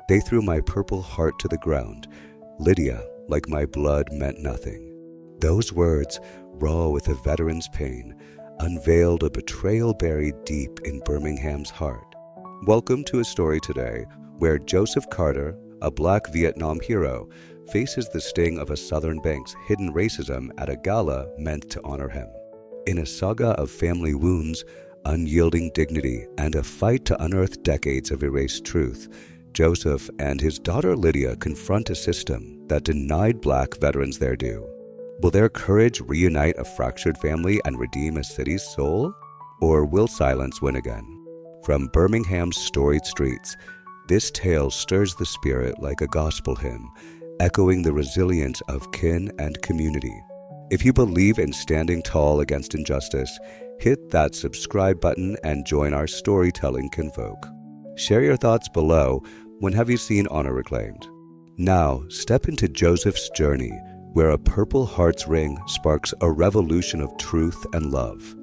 They threw my Purple Heart to the ground. Lydia, like my blood, meant nothing. Those words, raw with a veteran's pain, unveiled a betrayal buried deep in Birmingham's heart. Welcome to A Story Today, where Joseph Carter, a Black Vietnam hero, faces the sting of a Southern bank's hidden racism at a gala meant to honor him. In a saga of family wounds, unyielding dignity, and a fight to unearth decades of erased truth, Joseph and his daughter Lydia confront a system that denied Black veterans their due. Will their courage reunite a fractured family and redeem a city's soul? Or will silence win again? From Birmingham's storied streets, this tale stirs the spirit like a gospel hymn, echoing the resilience of kin and community. If you believe in standing tall against injustice, hit that subscribe button and join our storytelling kinfolk. Share your thoughts below. When have you seen Honor Reclaimed? Now, step into Joseph's journey, where a Purple Heart's ring sparks a revolution of truth and love.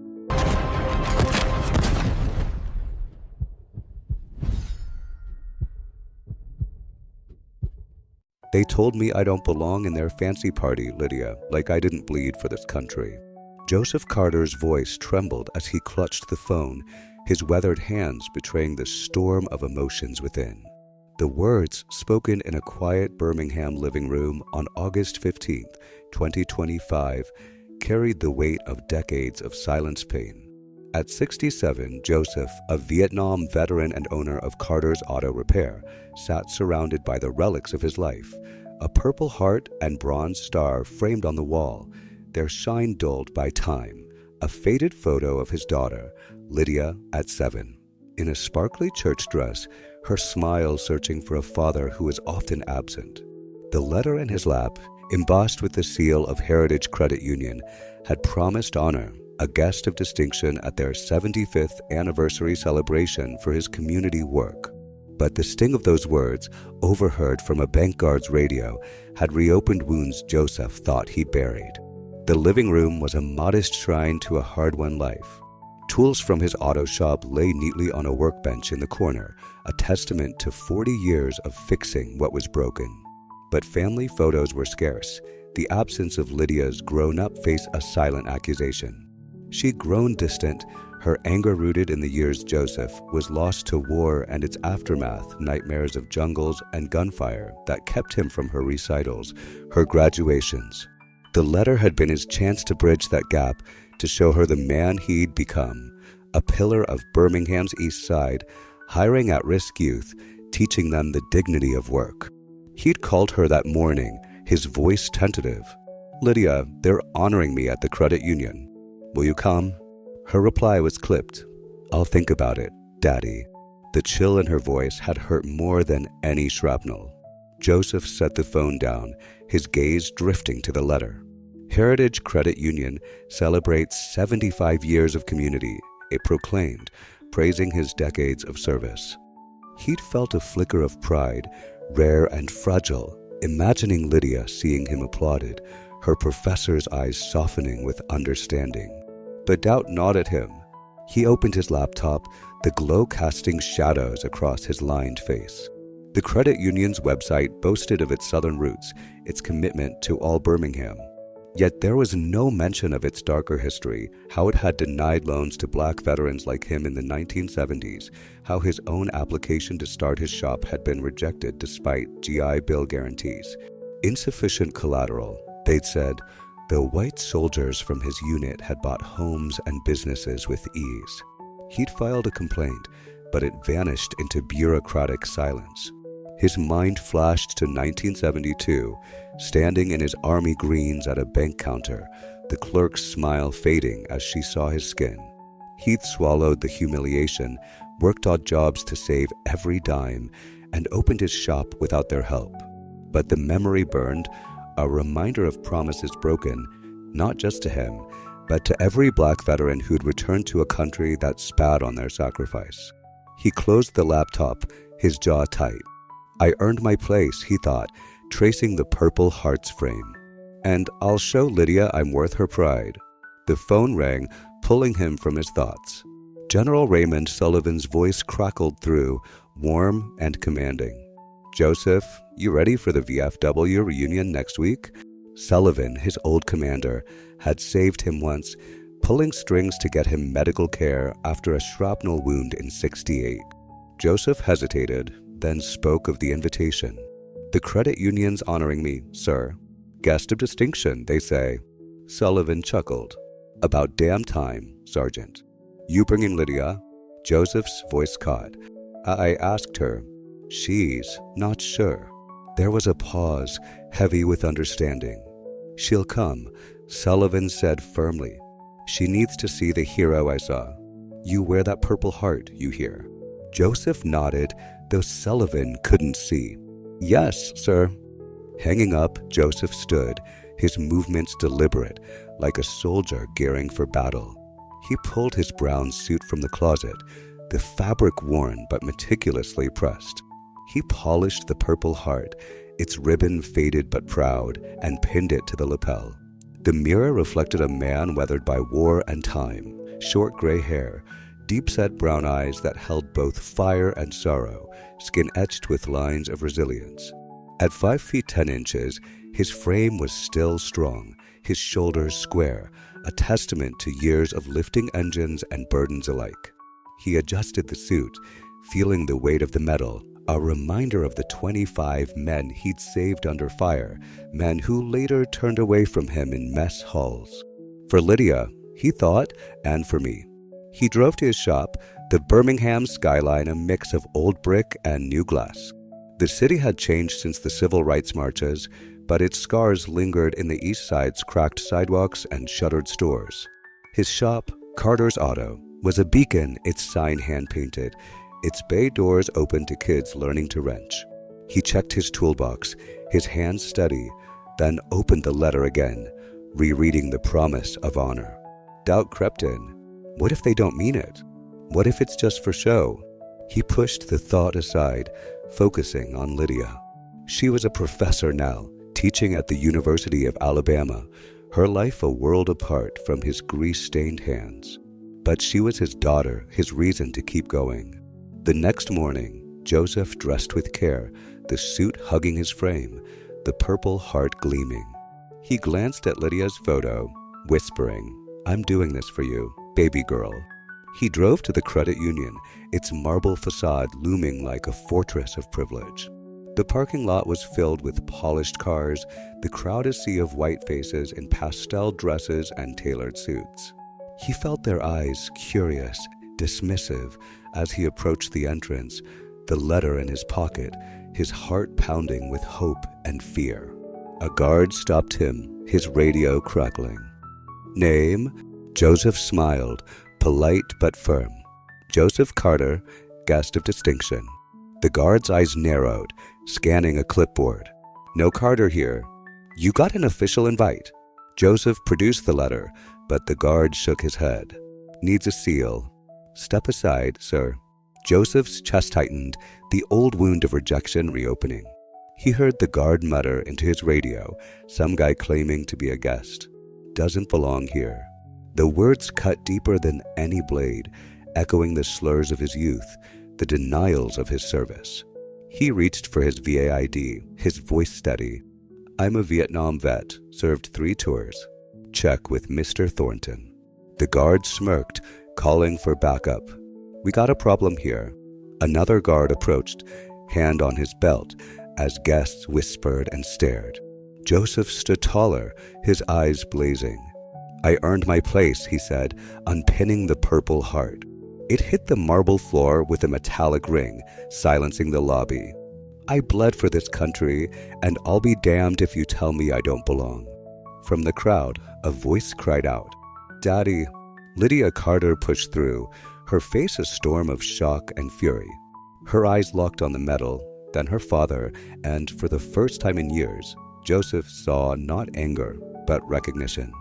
They told me I don't belong in their fancy party, Lydia, like I didn't bleed for this country. Joseph Carter's voice trembled as he clutched the phone, his weathered hands betraying the storm of emotions within. The words, spoken in a quiet Birmingham living room on August 15, 2025, carried the weight of decades of silenced pain. At 67, Joseph, a Vietnam veteran and owner of Carter's Auto Repair, sat surrounded by the relics of his life, a Purple Heart and bronze star framed on the wall, their shine dulled by time, a faded photo of his daughter, Lydia, at 7. In a sparkly church dress, her smile searching for a father who is often absent. The letter in his lap, embossed with the seal of Heritage Credit Union, had promised Honor, a guest of distinction at their 75th anniversary celebration for his community work. But the sting of those words, overheard from a bank guard's radio, had reopened wounds Joseph thought he buried. The living room was a modest shrine to a hard-won life. Tools from his auto shop lay neatly on a workbench in the corner, a testament to 40 years of fixing what was broken. But family photos were scarce. The absence of Lydia's grown-up face a silent accusation. She'd grown distant, her anger rooted in the years Joseph was lost to war and its aftermath, nightmares of jungles and gunfire that kept him from her recitals, her graduations. The letter had been his chance to bridge that gap, to show her the man he'd become, a pillar of Birmingham's East Side, hiring at-risk youth, teaching them the dignity of work. He'd called her that morning, his voice tentative. "Lydia, they're honoring me at the credit union. Will you come?" Her reply was clipped. "I'll think about it, Daddy." The chill in her voice had hurt more than any shrapnel. Joseph set the phone down, his gaze drifting to the letter. Heritage Credit Union celebrates 75 years of community, it proclaimed, praising his decades of service. He'd felt a flicker of pride, rare and fragile, imagining Lydia seeing him applauded, her professor's eyes softening with understanding. But doubt gnawed at him. He opened his laptop, the glow casting shadows across his lined face. The credit union's website boasted of its Southern roots, its commitment to all Birmingham. Yet there was no mention of its darker history, how it had denied loans to Black veterans like him in the 1970s, how his own application to start his shop had been rejected despite GI Bill guarantees. Insufficient collateral, they'd said. The white soldiers from his unit had bought homes and businesses with ease. He'd filed a complaint, but it vanished into bureaucratic silence. His mind flashed to 1972, standing in his army greens at a bank counter, the clerk's smile fading as she saw his skin. He'd swallowed the humiliation, worked odd jobs to save every dime, and opened his shop without their help. But the memory burned, a reminder of promises broken, not just to him, but to every Black veteran who'd returned to a country that spat on their sacrifice. He closed the laptop, his jaw tight. "I earned my place," he thought, tracing the Purple Heart's frame. "And I'll show Lydia I'm worth her pride." The phone rang, pulling him from his thoughts. General Raymond Sullivan's voice crackled through, warm and commanding. Joseph, you ready for the VFW reunion next week? Sullivan, his old commander, had saved him once, pulling strings to get him medical care after a shrapnel wound in '68. Joseph hesitated, then spoke of the invitation. The credit union's honoring me, sir. Guest of distinction, they say. Sullivan chuckled. About damn time, Sergeant. You bringing Lydia? Joseph's voice caught. I asked her. She's not sure. There was a pause, heavy with understanding. She'll come, Sullivan said firmly. She needs to see the hero I saw. You wear that Purple Heart, you hear. Joseph nodded, though Sullivan couldn't see. Yes, sir. Hanging up, Joseph stood, his movements deliberate, like a soldier gearing for battle. He pulled his brown suit from the closet, the fabric worn but meticulously pressed. He polished the Purple Heart, its ribbon faded but proud, and pinned it to the lapel. The mirror reflected a man weathered by war and time, short gray hair, deep-set brown eyes that held both fire and sorrow, skin etched with lines of resilience. At 5 feet 10 inches, his frame was still strong, his shoulders square, a testament to years of lifting engines and burdens alike. He adjusted the suit, feeling the weight of the metal, a reminder of the 25 men he'd saved under fire, men who later turned away from him in mess halls. For Lydia, he thought, and for me. He drove to his shop, the Birmingham skyline a mix of old brick and new glass. The city had changed since the civil rights marches, but its scars lingered in the East Side's cracked sidewalks and shuttered stores. His shop, Carter's Auto, was a beacon, its sign hand-painted, its bay doors open to kids learning to wrench. He checked his toolbox, his hands steady, then opened the letter again, rereading the promise of honor. Doubt crept in. What if they don't mean it? What if it's just for show? He pushed the thought aside, focusing on Lydia. She was a professor now, teaching at the University of Alabama, her life a world apart from his grease-stained hands. But she was his daughter, his reason to keep going. The next morning, Joseph dressed with care, the suit hugging his frame, the Purple Heart gleaming. He glanced at Lydia's photo, whispering, I'm doing this for you, baby girl. He drove to the credit union, its marble facade looming like a fortress of privilege. The parking lot was filled with polished cars, the crowd a sea of white faces in pastel dresses and tailored suits. He felt their eyes curious, dismissive, as he approached the entrance, the letter in his pocket, his heart pounding with hope and fear. A guard stopped him, his radio crackling. Name? Joseph smiled, polite but firm. Joseph Carter, guest of distinction. The guard's eyes narrowed, scanning a clipboard. No Carter here. You got an official invite. Joseph produced the letter, but the guard shook his head. Needs a seal. Step aside, sir. Joseph's chest tightened, the old wound of rejection reopening. He heard the guard mutter into his radio, some guy claiming to be a guest. Doesn't belong here. The words cut deeper than any blade, echoing the slurs of his youth, the denials of his service. He reached for his VA ID, his voice steady. I'm a Vietnam vet, served 3 tours. Check with Mr. Thornton. The guard smirked, calling for backup. We got a problem here. Another guard approached, hand on his belt, as guests whispered and stared. Joseph stood taller, his eyes blazing. I earned my place, he said, unpinning the Purple Heart. It hit the marble floor with a metallic ring, silencing the lobby. I bled for this country, and I'll be damned if you tell me I don't belong. From the crowd, a voice cried out, Daddy. Lydia Carter pushed through, her face a storm of shock and fury. Her eyes locked on the metal, then her father, and for the first time in years, Joseph saw not anger, but recognition.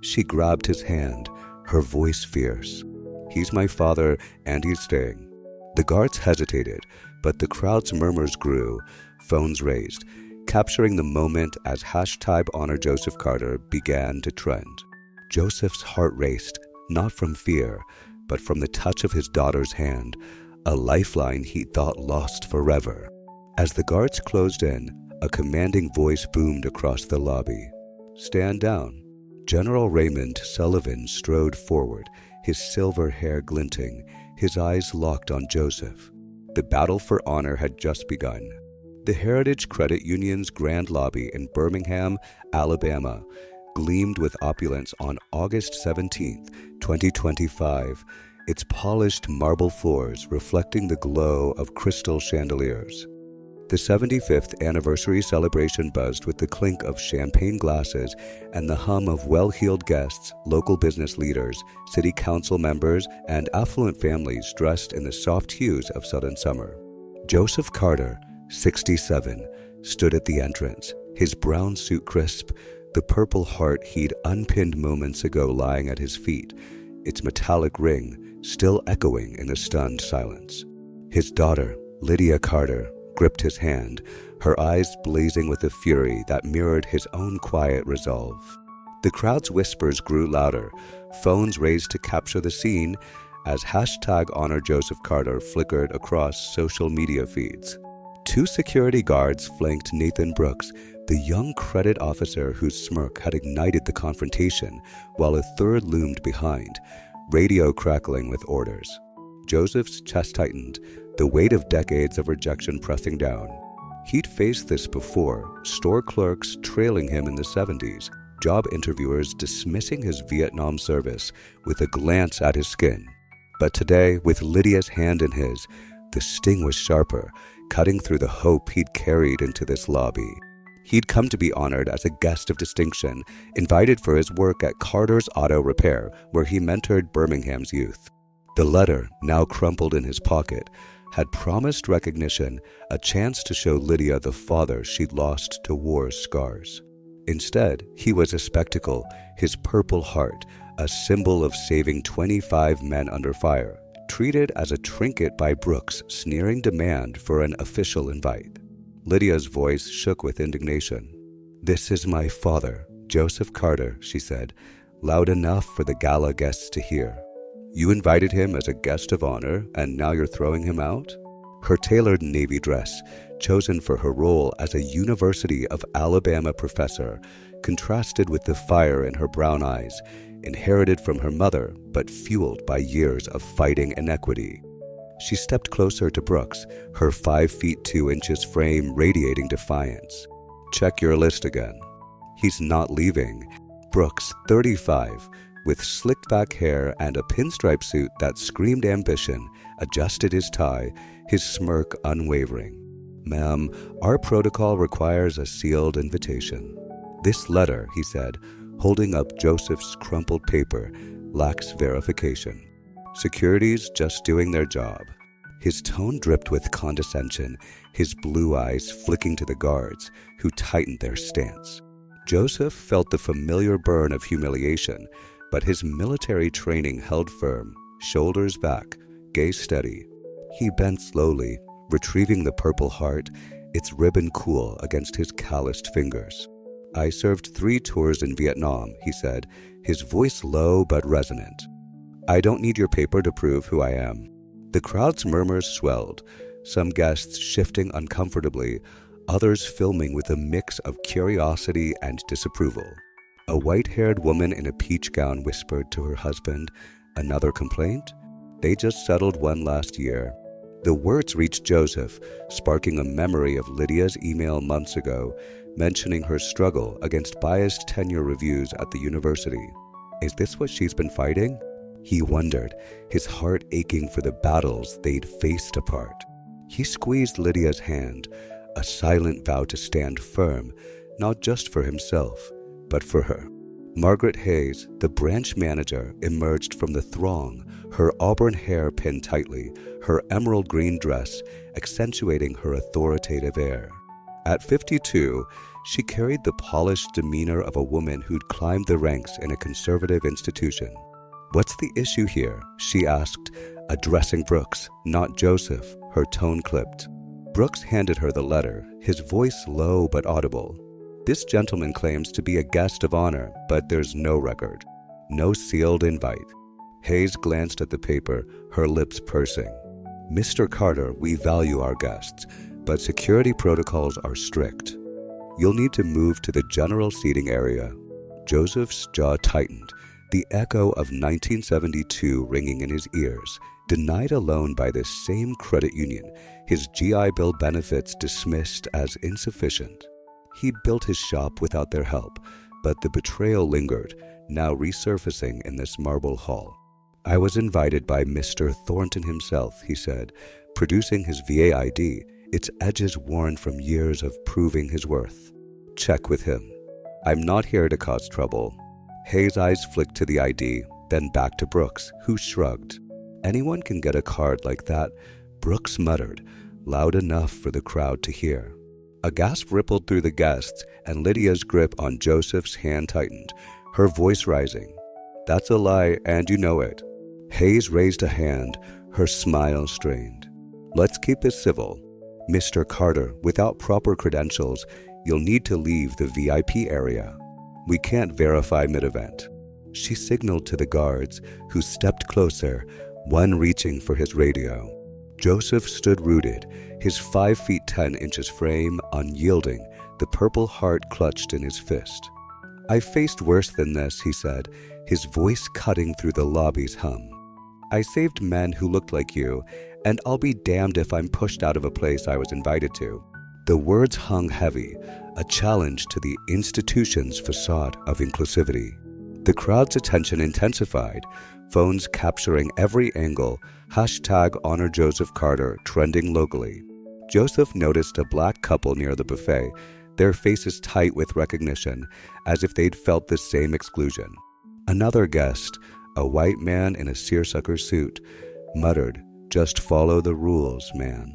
She grabbed his hand, her voice fierce. He's my father, and he's staying. The guards hesitated, but the crowd's murmurs grew, phones raised, capturing the moment as #HonorJosephCarter began to trend. Joseph's heart raced, not from fear, but from the touch of his daughter's hand, a lifeline he thought lost forever. As the guards closed in, a commanding voice boomed across the lobby. "Stand down." General Raymond Sullivan strode forward, his silver hair glinting, his eyes locked on Joseph. The battle for honor had just begun. The Heritage Credit Union's grand lobby in Birmingham, Alabama, gleamed with opulence on August 17, 2025, its polished marble floors reflecting the glow of crystal chandeliers. The 75th anniversary celebration buzzed with the clink of champagne glasses and the hum of well-heeled guests, local business leaders, city council members, and affluent families dressed in the soft hues of southern summer. Joseph Carter, 67, stood at the entrance, his brown suit crisp, the purple heart he'd unpinned moments ago lying at his feet, its metallic ring still echoing in the stunned silence. His daughter, Lydia Carter, gripped his hand, her eyes blazing with a fury that mirrored his own quiet resolve. The crowd's whispers grew louder, phones raised to capture the scene as #HonorJosephCarter flickered across social media feeds. 2 security guards flanked Nathan Brooks, the young credit officer whose smirk had ignited the confrontation, while a third loomed behind, radio crackling with orders. Joseph's chest tightened, the weight of decades of rejection pressing down. He'd faced this before, store clerks trailing him in the 70s, job interviewers dismissing his Vietnam service with a glance at his skin. But today, with Lydia's hand in his, the sting was sharper, cutting through the hope he'd carried into this lobby. He'd come to be honored as a guest of distinction, invited for his work at Carter's Auto Repair, where he mentored Birmingham's youth. The letter, now crumpled in his pocket, had promised recognition, a chance to show Lydia the father she'd lost to war's scars. Instead, he was a spectacle, his purple heart, a symbol of saving 25 men under fire, treated as a trinket by Brooks' sneering demand for an official invite. Lydia's voice shook with indignation. "This is my father, Joseph Carter," she said, loud enough for the gala guests to hear. "You invited him as a guest of honor, and now you're throwing him out?" Her tailored navy dress, chosen for her role as a University of Alabama professor, contrasted with the fire in her brown eyes, inherited from her mother but fueled by years of fighting inequity. She stepped closer to Brooks, her 5 feet 2 inches frame radiating defiance. "Check your list again." "He's not leaving." Brooks, 35, with slicked back hair and a pinstripe suit that screamed ambition, adjusted his tie, his smirk unwavering. "Ma'am, our protocol requires a sealed invitation." "This letter," he said, holding up Joseph's crumpled paper, "lacks verification. Security's just doing their job." His tone dripped with condescension, his blue eyes flicking to the guards, who tightened their stance. Joseph felt the familiar burn of humiliation, but his military training held firm, shoulders back, gaze steady. He bent slowly, retrieving the purple heart, its ribbon cool against his calloused fingers. "I served 3 tours in Vietnam," he said, his voice low but resonant. "I don't need your paper to prove who I am." The crowd's murmurs swelled, some guests shifting uncomfortably, others filming with a mix of curiosity and disapproval. A white-haired woman in a peach gown whispered to her husband, "Another complaint? They just settled one last year." The words reached Joseph, sparking a memory of Lydia's email months ago, mentioning her struggle against biased tenure reviews at the university. Is this what she's been fighting? He wondered, his heart aching for the battles they'd faced apart. He squeezed Lydia's hand, a silent vow to stand firm, not just for himself, but for her. Margaret Hayes, the branch manager, emerged from the throng, her auburn hair pinned tightly, her emerald green dress accentuating her authoritative air. At 52, she carried the polished demeanor of a woman who'd climbed the ranks in a conservative institution. "What's the issue here?" she asked, addressing Brooks, not Joseph, her tone clipped. Brooks handed her the letter, his voice low but audible. "This gentleman claims to be a guest of honor, but there's no record. No sealed invite." Hayes glanced at the paper, her lips pursing. "Mr. Carter, we value our guests, but security protocols are strict. You'll need to move to the general seating area. Joseph's jaw tightened, the echo of 1972 ringing in his ears. Denied a loan by this same credit union, his GI Bill benefits dismissed as insufficient. He'd built his shop without their help, but the betrayal lingered, now resurfacing in this marble hall. "I was invited by Mr. Thornton himself," he said, producing his VA ID, its edges worn from years of proving his worth. "Check with him. I'm not here to cause trouble." Hayes' eyes flicked to the ID, then back to Brooks, who shrugged. "Anyone can get a card like that," Brooks muttered, loud enough for the crowd to hear. A gasp rippled through the guests, and Lydia's grip on Joseph's hand tightened, her voice rising. "That's a lie, and you know it." Hayes raised a hand, her smile strained. "Let's keep this civil. Mr. Carter, without proper credentials, you'll need to leave the VIP area. We can't verify mid-event." She signaled to the guards, who stepped closer, one reaching for his radio. Joseph stood rooted, his 5 feet 10 inches frame unyielding, the Purple Heart clutched in his fist. "I faced worse than this," he said, his voice cutting through the lobby's hum. "I saved men who looked like you, and I'll be damned if I'm pushed out of a place I was invited to." The words hung heavy, a challenge to the institution's facade of inclusivity. The crowd's attention intensified, phones capturing every angle, #Honor Joseph Carter trending locally. Joseph noticed a black couple near the buffet, their faces tight with recognition, as if they'd felt the same exclusion. Another guest, a white man in a seersucker suit, muttered, "Just follow the rules, man."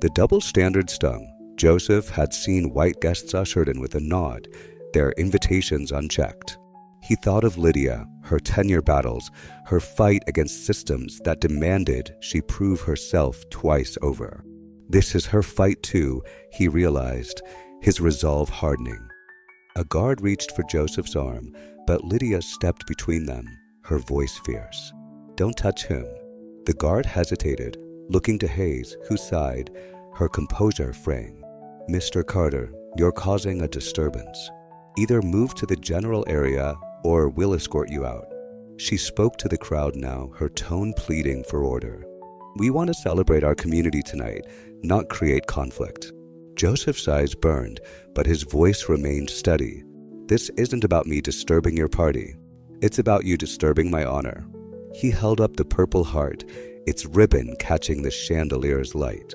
The double standard stung. Joseph had seen white guests ushered in with a nod, their invitations unchecked. He thought of Lydia, her tenure battles, her fight against systems that demanded she prove herself twice over. This is her fight too, he realized, his resolve hardening. A guard reached for Joseph's arm, but Lydia stepped between them, her voice fierce. "Don't touch him." The guard hesitated, looking to Hayes, who sighed, her composure fraying. "Mr. Carter, you're causing a disturbance. Either move to the general area or we'll escort you out." She spoke to the crowd now, her tone pleading for order. "We want to celebrate our community tonight, not create conflict." Joseph's eyes burned, but his voice remained steady. "This isn't about me disturbing your party. It's about you disturbing my honor." He held up the Purple Heart, its ribbon catching the chandelier's light.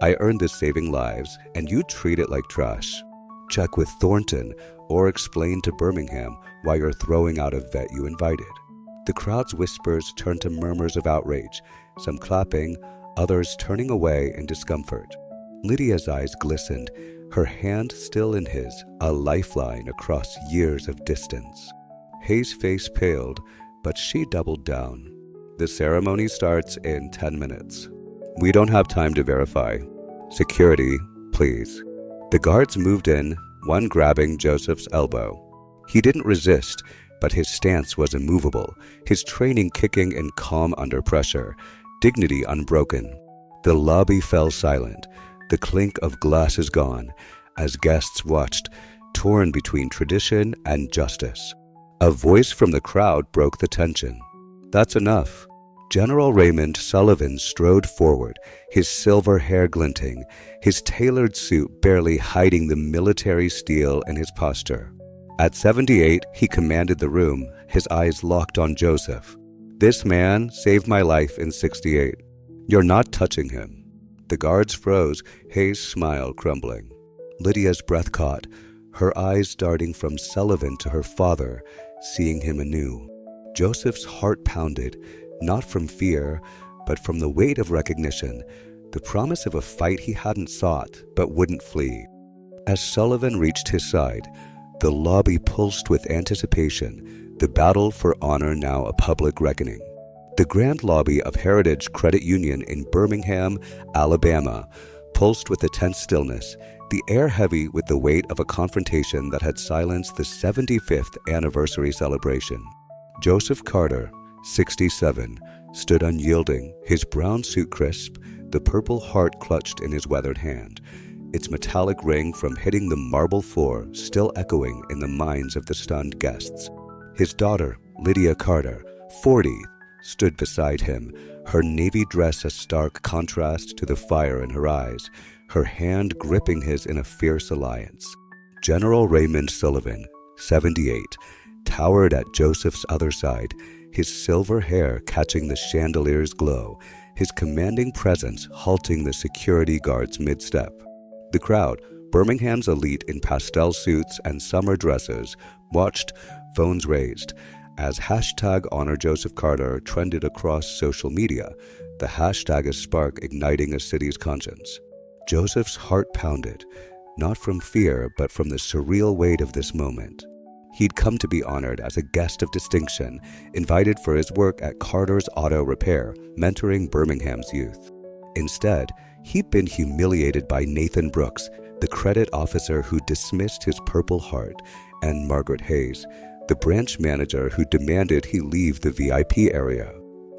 "I earned this saving lives, and you treat it like trash. Check with Thornton or explain to Birmingham why you're throwing out a vet you invited." The crowd's whispers turned to murmurs of outrage, some clapping, others turning away in discomfort. Lydia's eyes glistened, her hand still in his, a lifeline across years of distance. Hayes' face paled, but she doubled down. "The ceremony starts in 10 minutes. We don't have time to verify. Security, please." The guards moved in, one grabbing Joseph's elbow. He didn't resist, but his stance was immovable, his training kicking in calm under pressure, dignity unbroken. The lobby fell silent, the clink of glasses gone, as guests watched, torn between tradition and justice. A voice from the crowd broke the tension. "That's enough." General Raymond Sullivan strode forward, his silver hair glinting, his tailored suit barely hiding the military steel in his posture. At 78, he commanded the room, his eyes locked on Joseph. "This man saved my life in 68. You're not touching him." The guards froze, Hayes' smile crumbling. Lydia's breath caught, her eyes darting from Sullivan to her father, seeing him anew. Joseph's heart pounded, not from fear, but from the weight of recognition, the promise of a fight he hadn't sought but wouldn't flee. As Sullivan reached his side, the lobby pulsed with anticipation, the battle for honor now a public reckoning. The grand lobby of Heritage Credit Union in Birmingham, Alabama, pulsed with a tense stillness, the air heavy with the weight of a confrontation that had silenced the 75th anniversary celebration. Joseph Carter, 67, stood unyielding, his brown suit crisp, the purple heart clutched in his weathered hand, its metallic ring from hitting the marble floor still echoing in the minds of the stunned guests. His daughter, Lydia Carter, 40, stood beside him, her navy dress a stark contrast to the fire in her eyes, her hand gripping his in a fierce alliance. General Raymond Sullivan, 78, towered at Joseph's other side, his silver hair catching the chandelier's glow, his commanding presence halting the security guard's mid-step. The crowd, Birmingham's elite in pastel suits and summer dresses, watched, phones raised, as #HonorJosephCarter trended across social media, the hashtag a spark igniting a city's conscience. Joseph's heart pounded, not from fear but from the surreal weight of this moment. He'd come to be honored as a guest of distinction, invited for his work at Carter's Auto Repair, mentoring Birmingham's youth. Instead, he'd been humiliated by Nathan Brooks, the credit officer who dismissed his Purple Heart, and Margaret Hayes, the branch manager who demanded he leave the VIP area.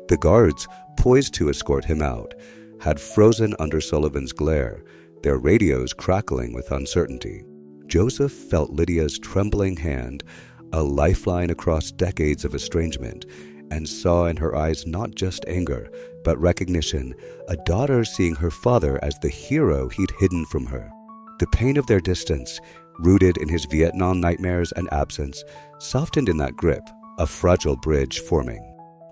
The guards, poised to escort him out, had frozen under Sullivan's glare, their radios crackling with uncertainty. Joseph felt Lydia's trembling hand, a lifeline across decades of estrangement, and saw in her eyes not just anger, but recognition, a daughter seeing her father as the hero he'd hidden from her. The pain of their distance, rooted in his Vietnam nightmares and absence, softened in that grip, a fragile bridge forming.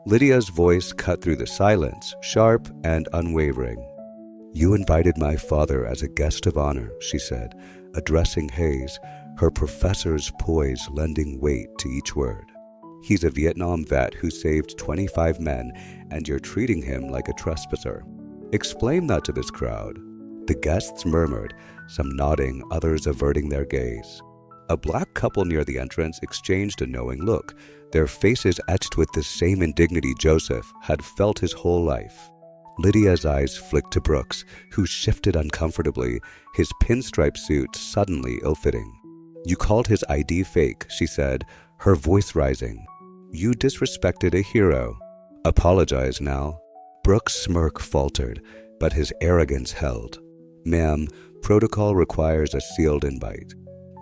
Lydia's voice cut through the silence, sharp and unwavering. "You invited my father as a guest of honor," she said, addressing Hayes, her professor's poise lending weight to each word. "He's a Vietnam vet who saved 25 men, and you're treating him like a trespasser. Explain that to this crowd." The guests murmured, some nodding, others averting their gaze. A black couple near the entrance exchanged a knowing look, their faces etched with the same indignity Joseph had felt his whole life. Lydia's eyes flicked to Brooks, who shifted uncomfortably, his pinstripe suit suddenly ill-fitting. "You called his ID fake," she said, her voice rising. "You disrespected a hero. Apologize now." Brooks' smirk faltered, but his arrogance held. "Ma'am, protocol requires a sealed invite.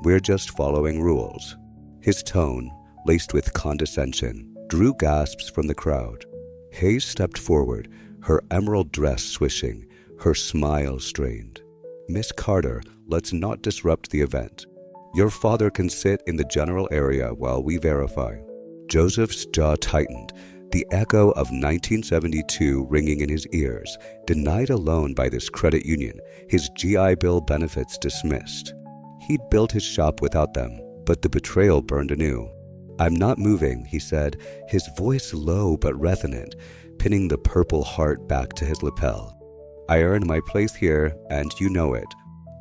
We're just following rules." His tone, laced with condescension, drew gasps from the crowd. Hayes stepped forward, her emerald dress swishing, her smile strained. "Miss Carter, let's not disrupt the event. Your father can sit in the general area while we verify." Joseph's jaw tightened, the echo of 1972 ringing in his ears, denied a loan by this credit union, his GI Bill benefits dismissed. He'd built his shop without them, but the betrayal burned anew. "I'm not moving," he said, his voice low but resonant, pinning the Purple Heart back to his lapel. "I earned my place here, and you know it."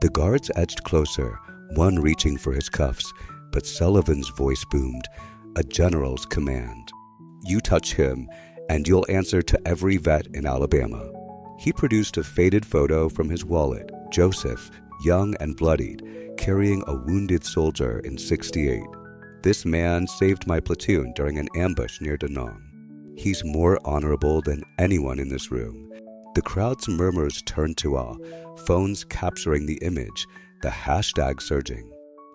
The guards edged closer, one reaching for his cuffs, but Sullivan's voice boomed, a general's command. "You touch him, and you'll answer to every vet in Alabama." He produced a faded photo from his wallet, Joseph, young and bloodied, carrying a wounded soldier in '68. "This man saved my platoon during an ambush near Da Nang. He's more honorable than anyone in this room." The crowd's murmurs turned to awe, phones capturing the image, the hashtag surging.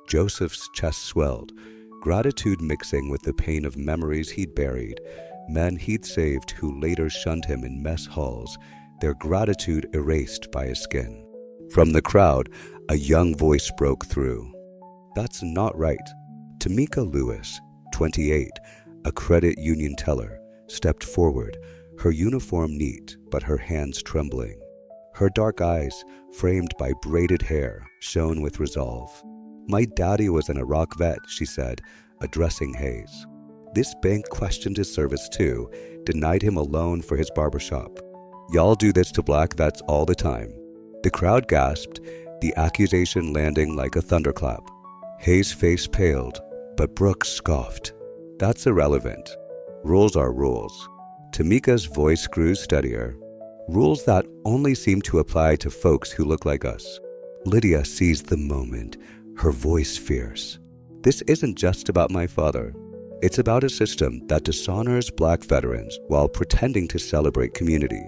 Joseph's chest swelled, gratitude mixing with the pain of memories he'd buried, men he'd saved who later shunned him in mess halls, their gratitude erased by his skin. From the crowd, a young voice broke through. "That's not right." Tamika Lewis, 28, a credit union teller, stepped forward, her uniform neat but her hands trembling. Her dark eyes, framed by braided hair, shone with resolve. "My daddy was an Iraq vet," she said, addressing Hayes. "This bank questioned his service too, denied him a loan for his barbershop. Y'all do this to black vets all the time." The crowd gasped, the accusation landing like a thunderclap. Hayes' face paled, but Brooks scoffed. "That's irrelevant. Rules are rules." Tamika's voice grew steadier. "Rules that only seem to apply to folks who look like us." Lydia seized the moment, her voice fierce. "This isn't just about my father. It's about a system that dishonors black veterans while pretending to celebrate community."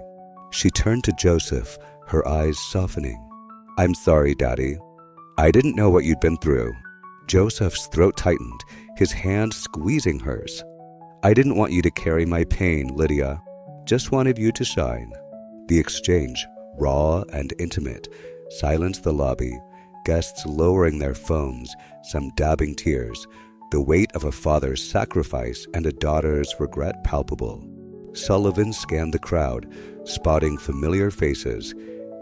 She turned to Joseph, her eyes softening. "I'm sorry, Daddy. I didn't know what you'd been through." Joseph's throat tightened, his hand squeezing hers. "I didn't want you to carry my pain, Lydia. Just wanted you to shine." The exchange, raw and intimate, silenced the lobby, guests lowering their phones, some dabbing tears, the weight of a father's sacrifice and a daughter's regret palpable. Sullivan scanned the crowd, spotting familiar faces,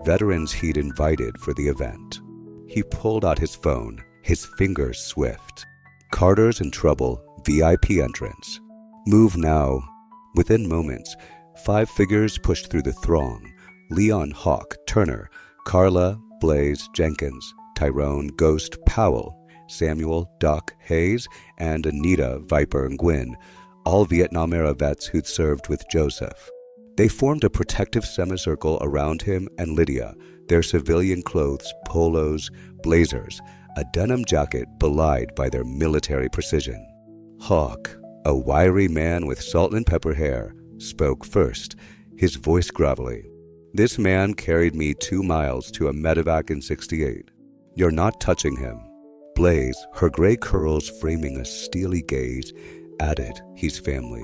veterans he'd invited for the event. He pulled out his phone, his fingers swift. "Carter's in trouble, VIP entrance. Move now." Within moments, 5 figures pushed through the throng. Leon, Hawk, Turner, Carla, Blaze, Jenkins, Tyrone, Ghost, Powell, Samuel, Doc, Hayes, and Anita, Viper, and Gwyn, all Vietnam-era vets who'd served with Joseph. They formed a protective semicircle around him and Lydia, their civilian clothes, polos, blazers, a denim jacket belied by their military precision. Hawk, a wiry man with salt and pepper hair, spoke first, his voice gravelly. "This man carried me 2 miles to a medevac in '68. You're not touching him." Blaze, her gray curls framing a steely gaze, added, "He's family.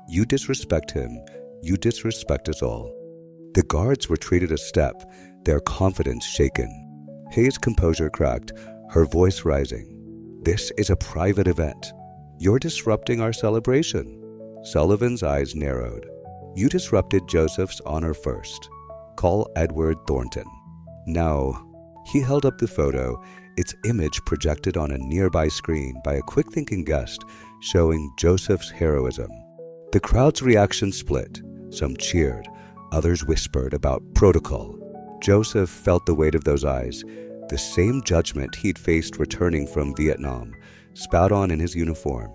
You disrespect him, you disrespect us all." The guards retreated a step, their confidence shaken. Hayes' composure cracked, her voice rising. "This is a private event. You're disrupting our celebration." Sullivan's eyes narrowed. "You disrupted Joseph's honor first. Call Edward Thornton." Now, he held up the photo, its image projected on a nearby screen by a quick-thinking guest, showing Joseph's heroism. The crowd's reaction split. Some cheered, others whispered about protocol. Joseph felt the weight of those eyes, the same judgment he'd faced returning from Vietnam, spat on in his uniform.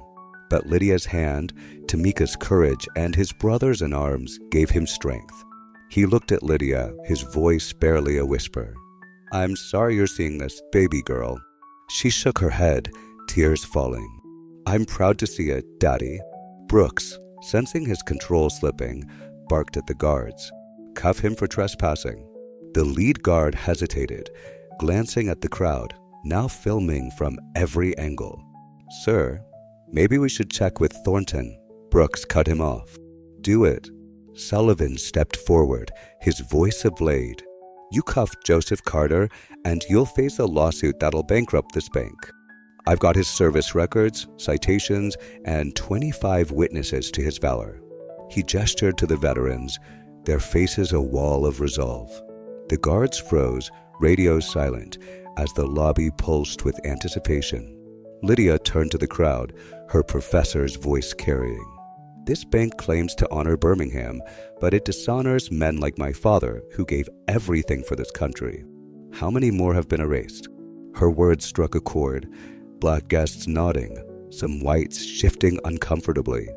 But Lydia's hand, Tamika's courage, and his brothers in arms gave him strength. He looked at Lydia, his voice barely a whisper. "I'm sorry you're seeing this, baby girl." She shook her head, tears falling. "I'm proud to see it, Daddy." Brooks, sensing his control slipping, barked at the guards. "Cuff him for trespassing." The lead guard hesitated, glancing at the crowd, now filming from every angle. "Sir, maybe we should check with Thornton." Brooks cut him off. "Do it." Sullivan stepped forward, his voice a blade. "You cuff Joseph Carter, and you'll face a lawsuit that'll bankrupt this bank. I've got his service records, citations, and 25 witnesses to his valor." He gestured to the veterans, their faces a wall of resolve. The guards froze, radios silent, as the lobby pulsed with anticipation. Lydia turned to the crowd, her professor's voice carrying. "This bank claims to honor Birmingham, but it dishonors men like my father, who gave everything for this country. How many more have been erased?" Her words struck a chord, black guests nodding, some whites shifting uncomfortably.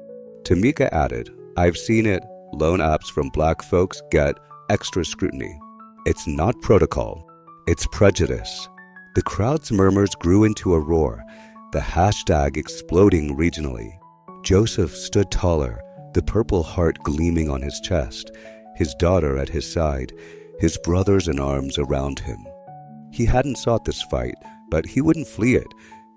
Tamika added, "I've seen it. Loan apps from black folks get extra scrutiny. It's not protocol. It's prejudice." The crowd's murmurs grew into a roar, the hashtag exploding regionally. Joseph stood taller, the Purple Heart gleaming on his chest, his daughter at his side, his brothers in arms around him. He hadn't sought this fight, but he wouldn't flee it,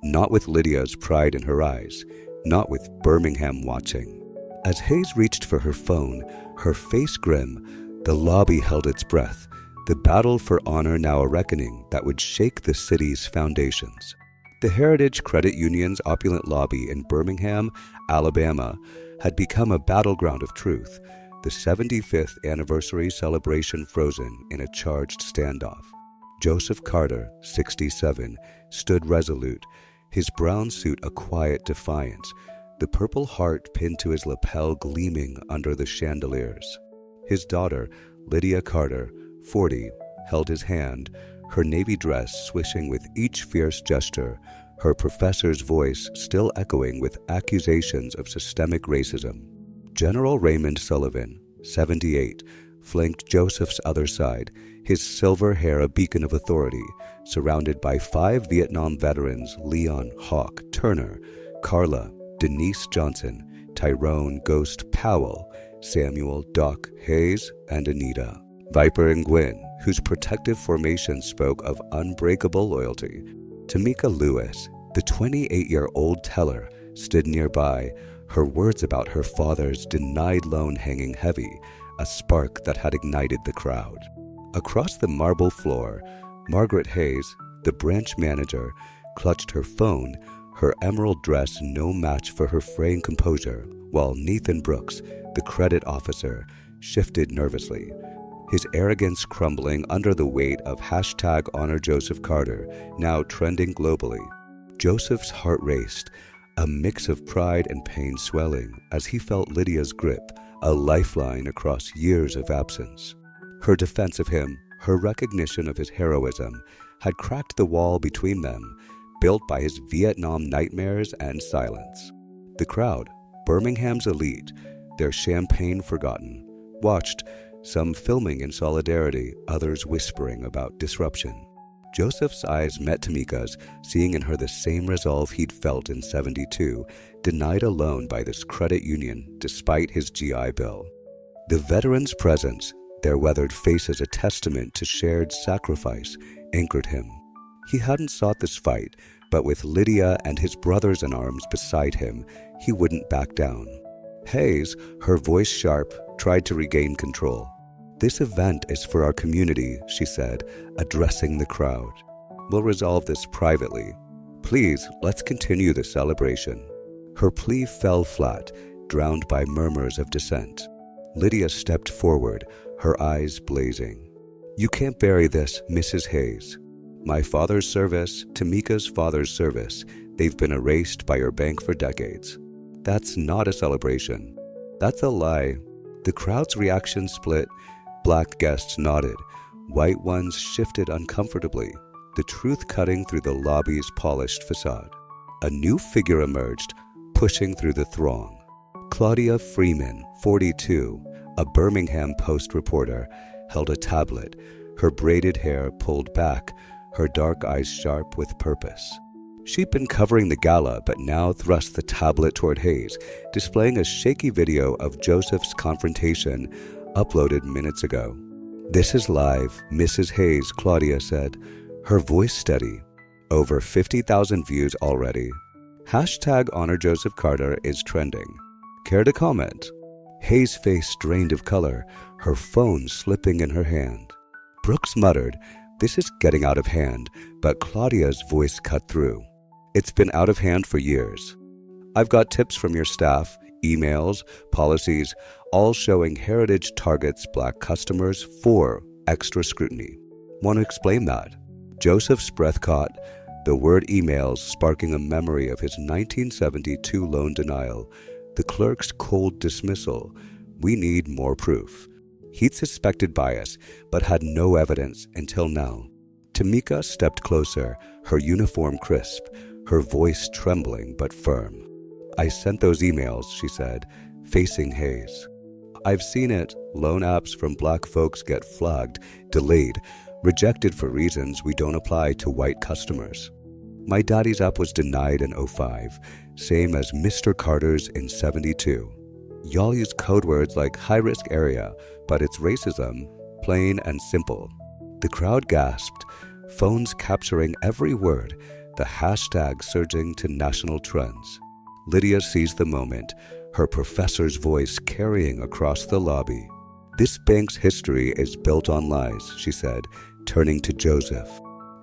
not with Lydia's pride in her eyes, not with Birmingham watching. As Hayes reached for her phone, her face grim, the lobby held its breath, the battle for honor now a reckoning that would shake the city's foundations. The Heritage Credit Union's opulent lobby in Birmingham, Alabama, had become a battleground of truth, the 75th anniversary celebration frozen in a charged standoff. Joseph Carter, 67, stood resolute, his brown suit a quiet defiance, the Purple Heart pinned to his lapel gleaming under the chandeliers. His daughter, Lydia Carter, 40, held his hand, her navy dress swishing with each fierce gesture, her professor's voice still echoing with accusations of systemic racism. General Raymond Sullivan, 78, flanked Joseph's other side, his silver hair a beacon of authority, surrounded by 5 Vietnam veterans: Leon, Hawk, Turner, Carla, Denise Johnson, Tyrone, Ghost, Powell, Samuel, Doc, Hayes, and Anita. Viper and Gwen, whose protective formation spoke of unbreakable loyalty. Tamika Lewis, the 28-year-old teller, stood nearby, her words about her father's denied loan hanging heavy, a spark that had ignited the crowd. Across the marble floor, Margaret Hayes, the branch manager, clutched her phone, her emerald dress no match for her fraying composure, while Nathan Brooks, the credit officer, shifted nervously, his arrogance crumbling under the weight of #HonorJosephCarter, now trending globally. Joseph's heart raced, a mix of pride and pain swelling as he felt Lydia's grip, a lifeline across years of absence. Her defense of him, her recognition of his heroism, had cracked the wall between them, built by his Vietnam nightmares and silence. The crowd, Birmingham's elite, their champagne forgotten, watched, some filming in solidarity, others whispering about disruption. Joseph's eyes met Tamika's, seeing in her the same resolve he'd felt in '72, denied a loan by this credit union despite his GI Bill. The veterans' presence, their weathered faces a testament to shared sacrifice, anchored him. He hadn't sought this fight, but with Lydia and his brothers in arms beside him, he wouldn't back down. Hayes, her voice sharp, tried to regain control. "This event is for our community," she said, addressing the crowd. "We'll resolve this privately. Please, let's continue the celebration." Her plea fell flat, drowned by murmurs of dissent. Lydia stepped forward, her eyes blazing. "You can't bury this, Mrs. Hayes. My father's service, Tamika's father's service, they've been erased by your bank for decades. That's not a celebration. That's a lie." The crowd's reaction split. Black guests nodded. White ones shifted uncomfortably, the truth cutting through the lobby's polished facade. A new figure emerged, pushing through the throng. Claudia Freeman, 42, a Birmingham Post reporter, held a tablet, her braided hair pulled back, her dark eyes sharp with purpose. She'd been covering the gala, but now thrust the tablet toward Hayes, displaying a shaky video of Joseph's confrontation, uploaded minutes ago. "This is live, Mrs. Hayes," Claudia said, her voice steady. "Over 50,000 views already. #HonorJosephCarter is trending. Care to comment?" Hayes' face drained of color, her phone slipping in her hand. Brooks muttered, "This is getting out of hand," but Claudia's voice cut through. "It's been out of hand for years. I've got tips from your staff, emails, policies, all showing Heritage targets Black customers for extra scrutiny. Want to explain that?" Joseph's breath caught, the word emails sparking a memory of his 1972 loan denial, the clerk's cold dismissal. "We need more proof." He'd suspected bias, but had no evidence until now. Tamika stepped closer, her uniform crisp, her voice trembling but firm. "I sent those emails," she said, facing Hayes. "I've seen it. Loan apps from Black folks get flagged, delayed, rejected for reasons we don't apply to white customers. My daddy's app was denied in '05, same as Mr. Carter's in '72. Y'all use code words like high-risk area, but it's racism, plain and simple." The crowd gasped, phones capturing every word, the hashtag surging to national trends. Lydia seized the moment, her professor's voice carrying across the lobby. "This bank's history is built on lies," she said, turning to Joseph.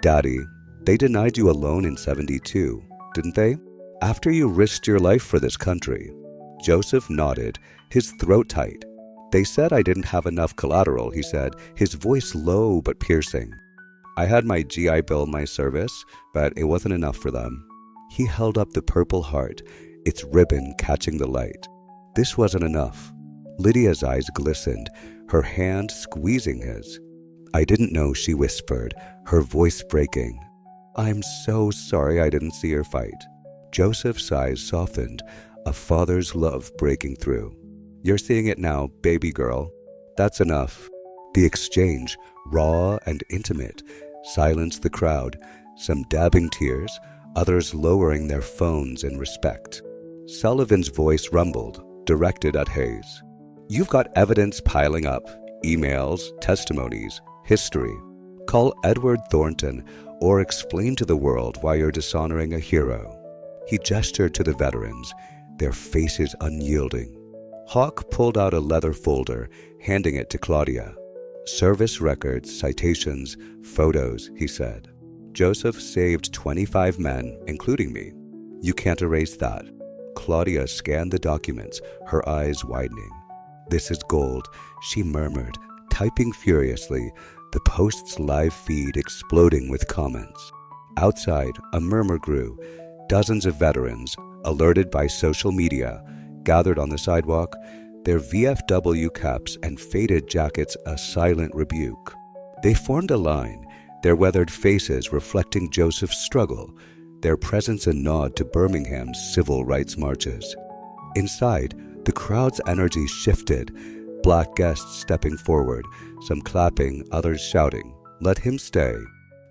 "Daddy, they denied you a loan in '72, didn't they? After you risked your life for this country." Joseph nodded, his throat tight. "They said I didn't have enough collateral," he said, his voice low but piercing. "I had my GI Bill, my service, but it wasn't enough for them." He held up the Purple Heart, its ribbon catching the light. This wasn't enough. Lydia's eyes glistened, her hand squeezing his. "I didn't know," she whispered, her voice breaking. "I'm so sorry I didn't see her fight." Joseph's eyes softened, a father's love breaking through. "You're seeing it now, baby girl. That's enough." The exchange, raw and intimate, silenced the crowd, some dabbing tears, others lowering their phones in respect. Sullivan's voice rumbled, directed at Hayes. You've got evidence piling up, emails, testimonies, history. Call Edward Thornton or explain to the world why you're dishonoring a hero. He gestured to the veterans, their faces unyielding. Hawk pulled out a leather folder, handing it to Claudia. Service records, citations, photos, he said. Joseph saved 25 men, including me. You can't erase that. Claudia scanned the documents, her eyes widening. This is gold, she murmured, typing furiously, the Post's live feed exploding with comments. Outside, a murmur grew. Dozens of veterans, alerted by social media, gathered on the sidewalk, their VFW caps and faded jackets a silent rebuke. They formed a line, their weathered faces reflecting Joseph's struggle, their presence a nod to Birmingham's civil rights marches. Inside, the crowd's energy shifted, black guests stepping forward, some clapping, others shouting, "Let him stay."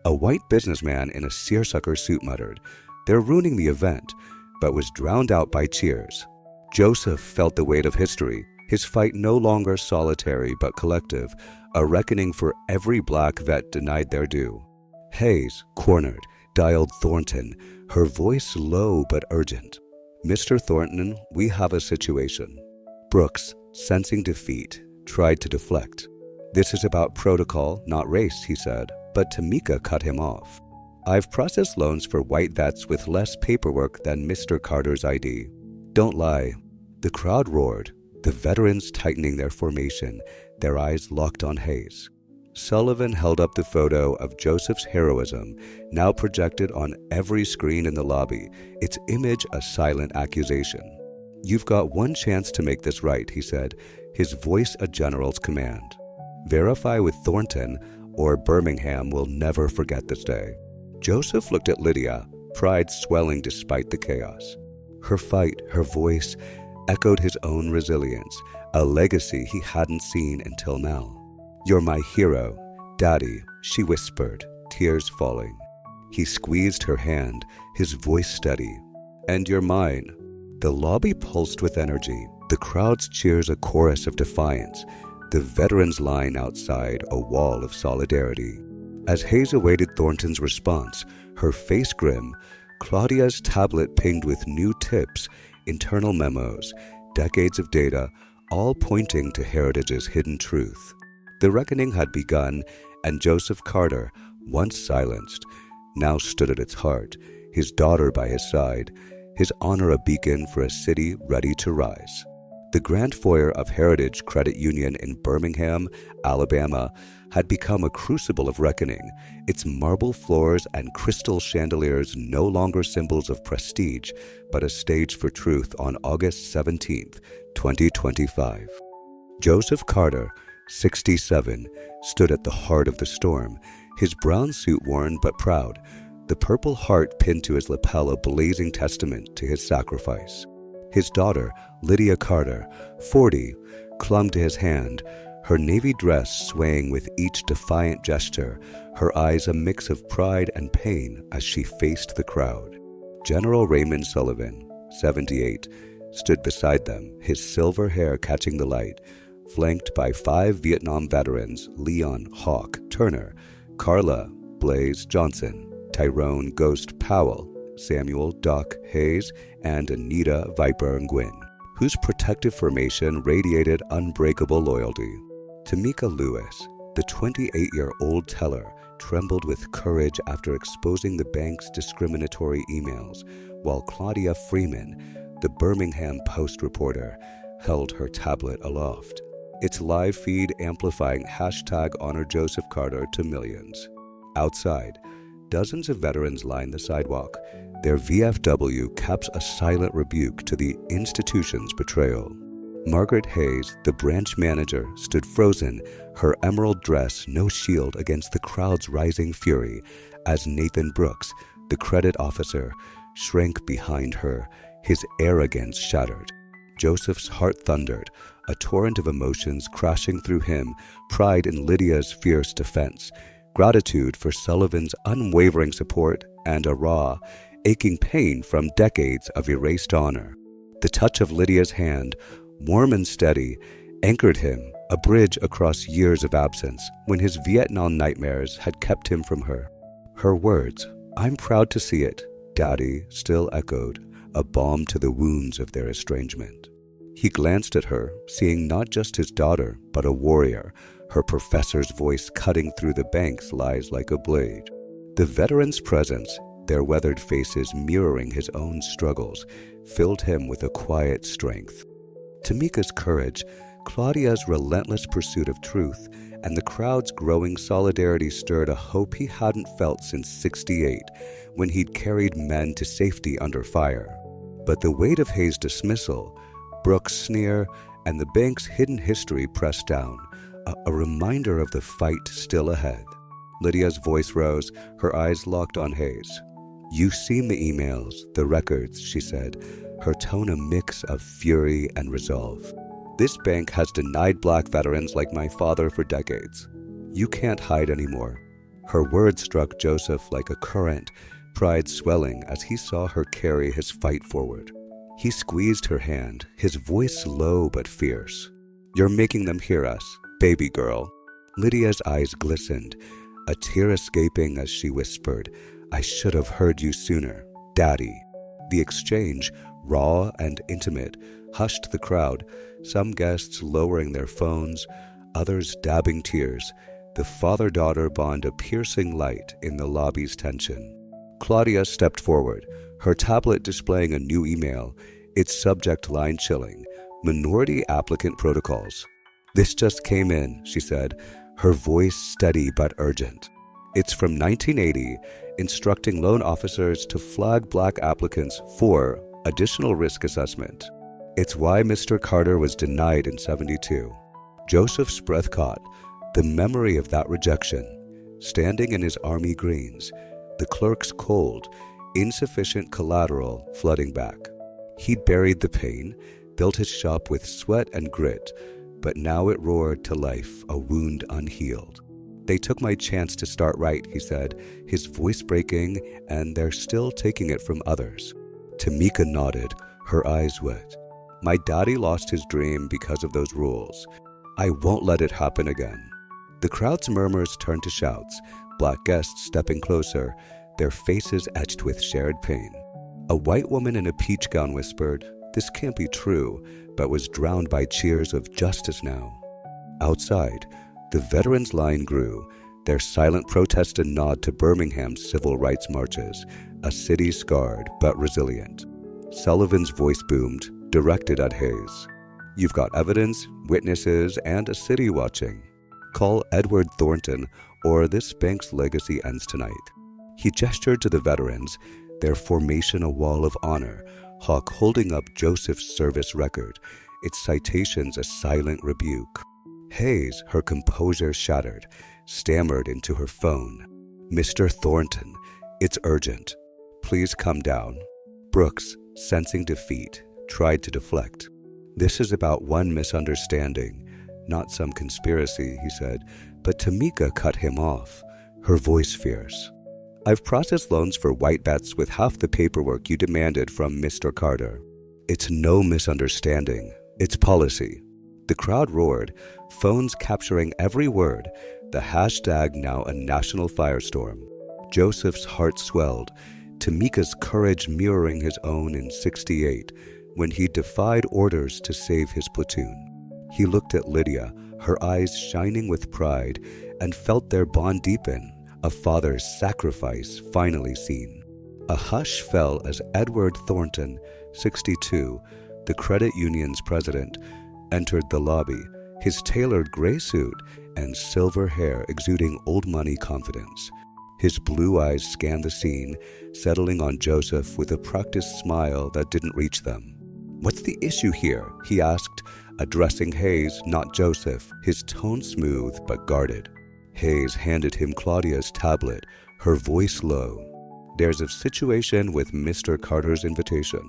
A white businessman in a seersucker suit muttered, "They're ruining the event," but was drowned out by cheers. Joseph felt the weight of history, his fight no longer solitary but collective, a reckoning for every black vet denied their due. Hayes, cornered, dialed Thornton, her voice low but urgent. "Mr. Thornton, we have a situation." Brooks, sensing defeat, tried to deflect. "This is about protocol, not race," he said, but Tamika cut him off. "I've processed loans for white vets with less paperwork than Mr. Carter's ID. Don't lie." The crowd roared, the veterans tightening their formation, their eyes locked on Hayes. Sullivan held up the photo of Joseph's heroism, now projected on every screen in the lobby, its image a silent accusation. "You've got one chance to make this right," he said, his voice a general's command. "Verify with Thornton, or Birmingham will never forget this day." Joseph looked at Lydia, pride swelling despite the chaos. Her fight, her voice, echoed his own resilience, a legacy he hadn't seen until now. "You're my hero, Daddy," she whispered, tears falling. He squeezed her hand, his voice steady. "And you're mine." The lobby pulsed with energy, the crowd's cheers a chorus of defiance, the veterans' line outside a wall of solidarity. As Hayes awaited Thornton's response, her face grim, Claudia's tablet pinged with new tips, internal memos, decades of data, all pointing to Heritage's hidden truth. The reckoning had begun, and Joseph Carter, once silenced, now stood at its heart, his daughter by his side, his honor a beacon for a city ready to rise. The grand foyer of Heritage Credit Union in Birmingham, Alabama, had become a crucible of reckoning, its marble floors and crystal chandeliers no longer symbols of prestige, but a stage for truth on August 17th, 2025. Joseph Carter, 67, stood at the heart of the storm, his brown suit worn but proud, the purple heart pinned to his lapel a blazing testament to his sacrifice. His daughter, Lydia Carter, 40, clung to his hand, her navy dress swaying with each defiant gesture, her eyes a mix of pride and pain as she faced the crowd. General Raymond Sullivan, 78, stood beside them, his silver hair catching the light, flanked by 5 Vietnam veterans, Leon Hawk Turner, Carla Blaze Johnson, Tyrone Ghost Powell, Samuel Doc Hayes, and Anita Viper Nguyen, whose protective formation radiated unbreakable loyalty. Tamika Lewis, the 28-year-old teller, trembled with courage after exposing the bank's discriminatory emails, while Claudia Freeman, the Birmingham Post reporter, held her tablet aloft, its live feed amplifying #Honor Joseph Carter to millions. Outside, dozens of veterans lined the sidewalk, their VFW caps a silent rebuke to the institution's betrayal. Margaret Hayes, the branch manager, stood frozen, her emerald dress no shield against the crowd's rising fury, as Nathan Brooks, the credit officer, shrank behind her, his arrogance shattered. Joseph's heart thundered, a torrent of emotions crashing through him, pride in Lydia's fierce defense, gratitude for Sullivan's unwavering support, and a raw, aching pain from decades of erased honor. The touch of Lydia's hand, warm and steady, anchored him, a bridge across years of absence when his Vietnam nightmares had kept him from her. Her words, "I'm proud to see it," Daddy, still echoed, a balm to the wounds of their estrangement. He glanced at her, seeing not just his daughter, but a warrior, her professor's voice cutting through the bank's lies like a blade. The veteran's presence, their weathered faces mirroring his own struggles, filled him with a quiet strength. Tamika's courage, Claudia's relentless pursuit of truth, and the crowd's growing solidarity stirred a hope he hadn't felt since '68, when he'd carried men to safety under fire. But the weight of Hayes' dismissal, Brooks' sneer, and the bank's hidden history pressed down, a reminder of the fight still ahead. Lydia's voice rose, her eyes locked on Hayes. "You've seen the emails, the records," she said, her tone a mix of fury and resolve. "This bank has denied Black veterans like my father for decades. You can't hide anymore." Her words struck Joseph like a current, pride swelling as he saw her carry his fight forward. He squeezed her hand, his voice low but fierce. "You're making them hear us, baby girl." Lydia's eyes glistened, a tear escaping as she whispered, "I should have heard you sooner, Daddy." The exchange, raw and intimate, hushed the crowd, some guests lowering their phones, others dabbing tears. The father-daughter bond a piercing light in the lobby's tension. Claudia stepped forward, her tablet displaying a new email, its subject line chilling, "Minority Applicant Protocols." "This just came in," she said, her voice steady but urgent. "It's from 1980, instructing loan officers to flag Black applicants for additional risk assessment. It's why Mr. Carter was denied in '72. Joseph's breath caught, the memory of that rejection. Standing in his army greens, the clerk's cold, insufficient collateral flooding back. He'd buried the pain, built his shop with sweat and grit, but now it roared to life, a wound unhealed. "They took my chance to start right," he said, his voice breaking, "and they're still taking it from others." Tamika nodded, her eyes wet. "My daddy lost his dream because of those rules. I won't let it happen again." The crowd's murmurs turned to shouts, Black guests stepping closer, their faces etched with shared pain. A white woman in a peach gown whispered, "This can't be true," but was drowned by cheers of "justice now." Outside, the veterans' line grew, their silent protest a nod to Birmingham's civil rights marches, a city scarred but resilient. Sullivan's voice boomed, directed at Hayes. "You've got evidence, witnesses, and a city watching. Call Edward Thornton, or this bank's legacy ends tonight." He gestured to the veterans, their formation a wall of honor, Hawk holding up Joseph's service record, its citations a silent rebuke. Hayes, her composure shattered, stammered into her phone. "Mr. Thornton, it's urgent. Please come down." Brooks, sensing defeat, tried to deflect. "This is about one misunderstanding, not some conspiracy," he said, but Tamika cut him off, her voice fierce. "I've processed loans for white vets with half the paperwork you demanded from Mr. Carter. It's no misunderstanding. It's policy." The crowd roared, phones capturing every word, the hashtag now a national firestorm. Joseph's heart swelled, Tamika's courage mirroring his own in '68, when he defied orders to save his platoon. He looked at Lydia, her eyes shining with pride, and felt their bond deepen, a father's sacrifice finally seen. A hush fell as Edward Thornton, 62, the credit union's president, entered the lobby, his tailored gray suit and silver hair exuding old money confidence. His blue eyes scanned the scene, settling on Joseph with a practiced smile that didn't reach them. "What's the issue here?" he asked, addressing Hayes, not Joseph, his tone smooth but guarded. Hayes handed him Claudia's tablet, her voice low. "There's a situation with Mr. Carter's invitation,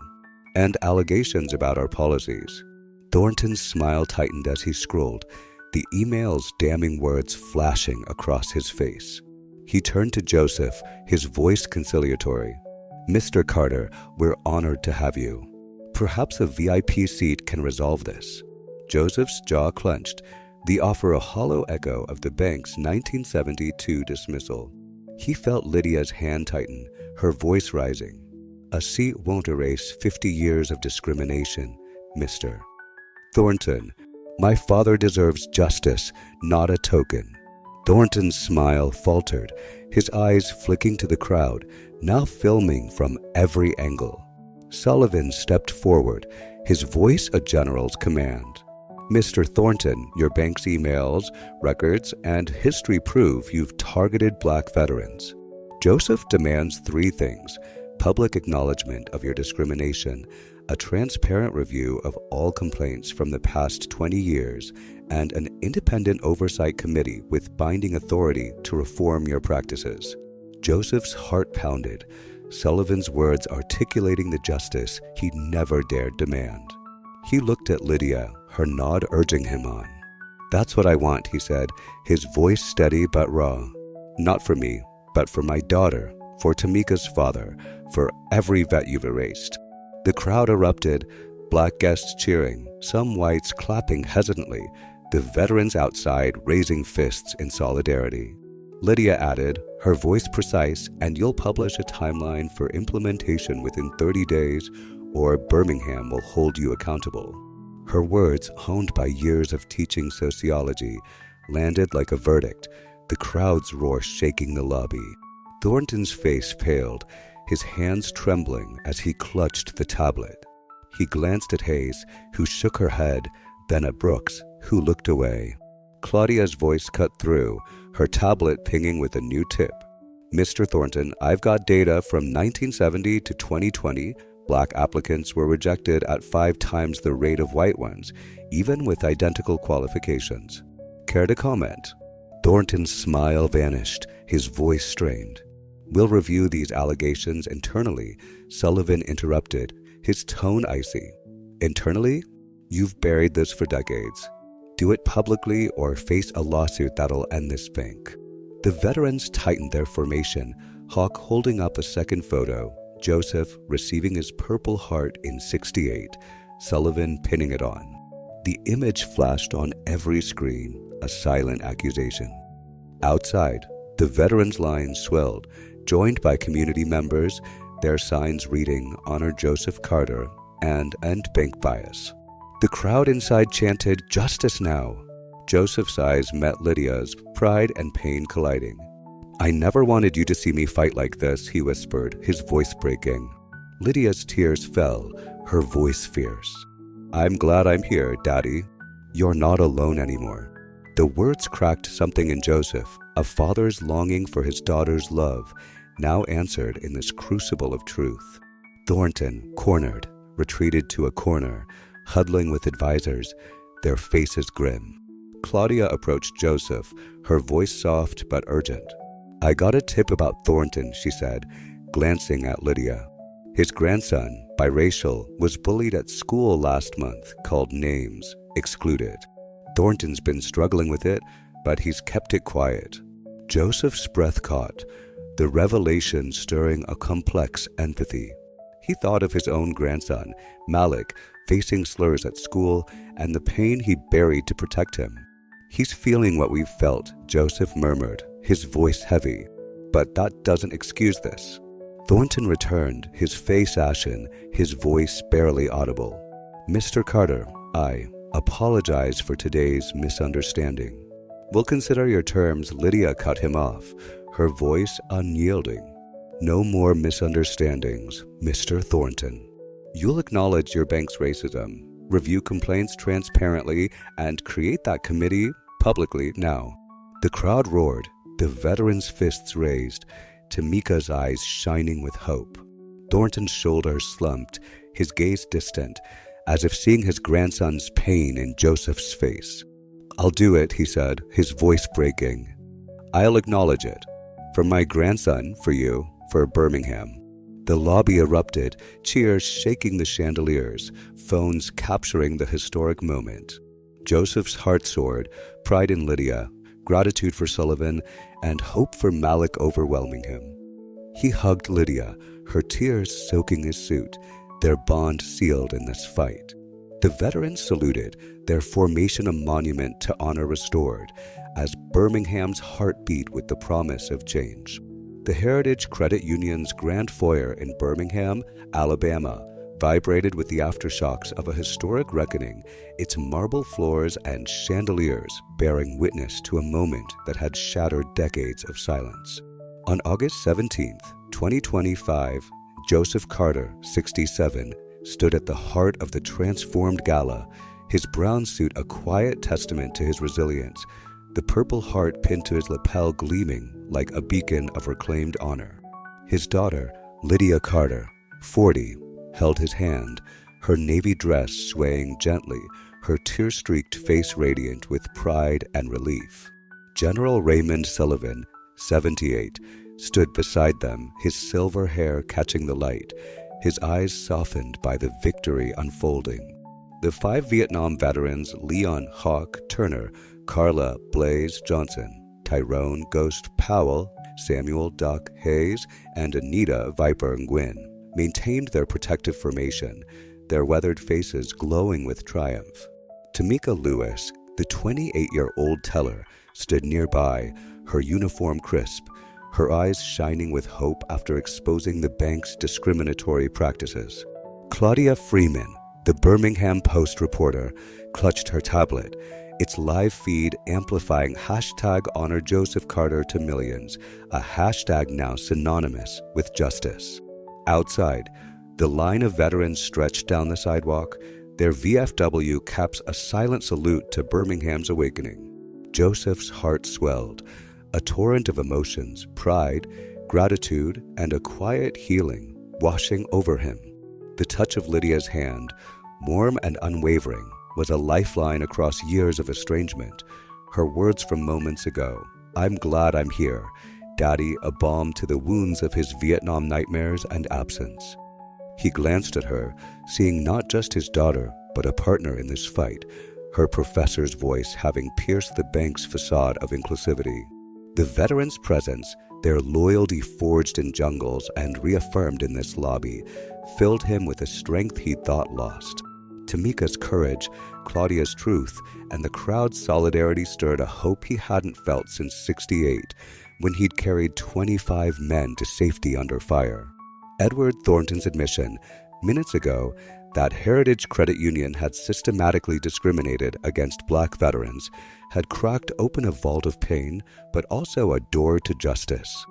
and allegations about our policies." Thornton's smile tightened as he scrolled, the email's damning words flashing across his face. He turned to Joseph, his voice conciliatory. "Mr. Carter, we're honored to have you. Perhaps a VIP seat can resolve this." Joseph's jaw clenched, the offer a hollow echo of the bank's 1972 dismissal. He felt Lydia's hand tighten, her voice rising. A seat won't erase 50 years of discrimination, Mr. Thornton. My father deserves justice, not a token. Thornton's smile faltered, his eyes flicking to the crowd, now filming from every angle. Sullivan stepped forward, his voice a general's command. Mr. Thornton, your bank's emails, records, and history prove you've targeted black veterans. Joseph demands 3 things: public acknowledgement of your discrimination, a transparent review of all complaints from the past 20 years, and an independent oversight committee with binding authority to reform your practices. Joseph's heart pounded, Sullivan's words articulating the justice he never dared demand. He looked at Lydia, her nod urging him on. That's what I want, he said, his voice steady but raw. Not for me, but for my daughter, for Tamika's father, for every vet you've erased. The crowd erupted, black guests cheering, some whites clapping hesitantly, the veterans outside raising fists in solidarity. Lydia added, her voice precise, and you'll publish a timeline for implementation within 30 days, or Birmingham will hold you accountable. Her words, honed by years of teaching sociology, landed like a verdict, the crowd's roar shaking the lobby. Thornton's face paled, his hands trembling as he clutched the tablet. He glanced at Hayes, who shook her head, then at Brooks, who looked away. Claudia's voice cut through, her tablet pinging with a new tip. Mr. Thornton, I've got data from 1970 to 2020. Black applicants were rejected at 5 times the rate of white ones, even with identical qualifications. Care to comment? Thornton's smile vanished, his voice strained. We'll review these allegations internally, Sullivan interrupted, his tone icy. Internally? You've buried this for decades. Do it publicly or face a lawsuit that'll end this bank. The veterans tightened their formation, Hawk holding up a second photo, Joseph receiving his Purple Heart in '68, Sullivan pinning it on. The image flashed on every screen, a silent accusation. Outside, the veterans' line swelled, joined by community members, their signs reading Honor Joseph Carter and End Bank Bias. The crowd inside chanted, Justice now! Joseph's eyes met Lydia's, pride and pain colliding. I never wanted you to see me fight like this, he whispered, his voice breaking. Lydia's tears fell, her voice fierce. I'm glad I'm here, Daddy. You're not alone anymore. The words cracked something in Joseph, a father's longing for his daughter's love, now answered in this crucible of truth. Thornton, cornered, retreated to a corner, huddling with advisors, their faces grim. Claudia approached Joseph, her voice soft but urgent. I got a tip about Thornton, she said, glancing at Lydia. His grandson, biracial, was bullied at school last month, called names, excluded. Thornton's been struggling with it, but he's kept it quiet. Joseph's breath caught, the revelation stirring a complex empathy. He thought of his own grandson, Malik, facing slurs at school and the pain he buried to protect him. He's feeling what we've felt, Joseph murmured, his voice heavy. But that doesn't excuse this. Thornton returned, his face ashen, his voice barely audible. Mr. Carter, I apologize for today's misunderstanding. We'll consider your terms. Lydia cut him off, her voice unyielding. No more misunderstandings, Mr. Thornton. You'll acknowledge your bank's racism, review complaints transparently, and create that committee publicly now. The crowd roared, the veterans' fists raised, Tamika's eyes shining with hope. Thornton's shoulders slumped, his gaze distant, as if seeing his grandson's pain in Joseph's face. I'll do it, he said, his voice breaking. I'll acknowledge it. For my grandson, for you, for Birmingham. The lobby erupted, cheers shaking the chandeliers, phones capturing the historic moment. Joseph's heart soared, pride in Lydia, gratitude for Sullivan, and hope for Malik overwhelming him. He hugged Lydia, her tears soaking his suit, their bond sealed in this fight. The veterans saluted, their formation a monument to honor restored, as Birmingham's heart beat with the promise of change. The Heritage Credit Union's grand foyer in Birmingham, Alabama, vibrated with the aftershocks of a historic reckoning, its marble floors and chandeliers bearing witness to a moment that had shattered decades of silence. On August 17, 2025, Joseph Carter, 67, stood at the heart of the transformed gala, his brown suit a quiet testament to his resilience, the Purple Heart pinned to his lapel gleaming like a beacon of reclaimed honor. His daughter, Lydia Carter, 40, held his hand, her navy dress swaying gently, her tear-streaked face radiant with pride and relief. General Raymond Sullivan, 78, stood beside them, his silver hair catching the light, his eyes softened by the victory unfolding. The 5 Vietnam veterans, Leon Hawk Turner, Carla Blaze Johnson, Tyrone Ghost Powell, Samuel Duck Hayes, and Anita Viper Nguyen, maintained their protective formation, their weathered faces glowing with triumph. Tamika Lewis, the 28-year-old teller, stood nearby, her uniform crisp, her eyes shining with hope after exposing the bank's discriminatory practices. Claudia Freeman, the Birmingham Post reporter, clutched her tablet, its live feed amplifying #Honor Joseph Carter to millions, a hashtag now synonymous with justice. Outside, the line of veterans stretched down the sidewalk, their VFW caps a silent salute to Birmingham's awakening. Joseph's heart swelled, a torrent of emotions, pride, gratitude, and a quiet healing washing over him. The touch of Lydia's hand, warm and unwavering, was a lifeline across years of estrangement. Her words from moments ago, "I'm glad I'm here, Daddy," a balm to the wounds of his Vietnam nightmares and absence. He glanced at her, seeing not just his daughter, but a partner in this fight, her professor's voice having pierced the bank's facade of inclusivity. The veterans' presence, their loyalty forged in jungles and reaffirmed in this lobby, filled him with a strength he'd thought lost. Tamika's courage, Claudia's truth, and the crowd's solidarity stirred a hope he hadn't felt since '68, when he'd carried 25 men to safety under fire. Edward Thornton's admission, minutes ago, that Heritage Credit Union had systematically discriminated against Black veterans, had cracked open a vault of pain, but also a door to justice.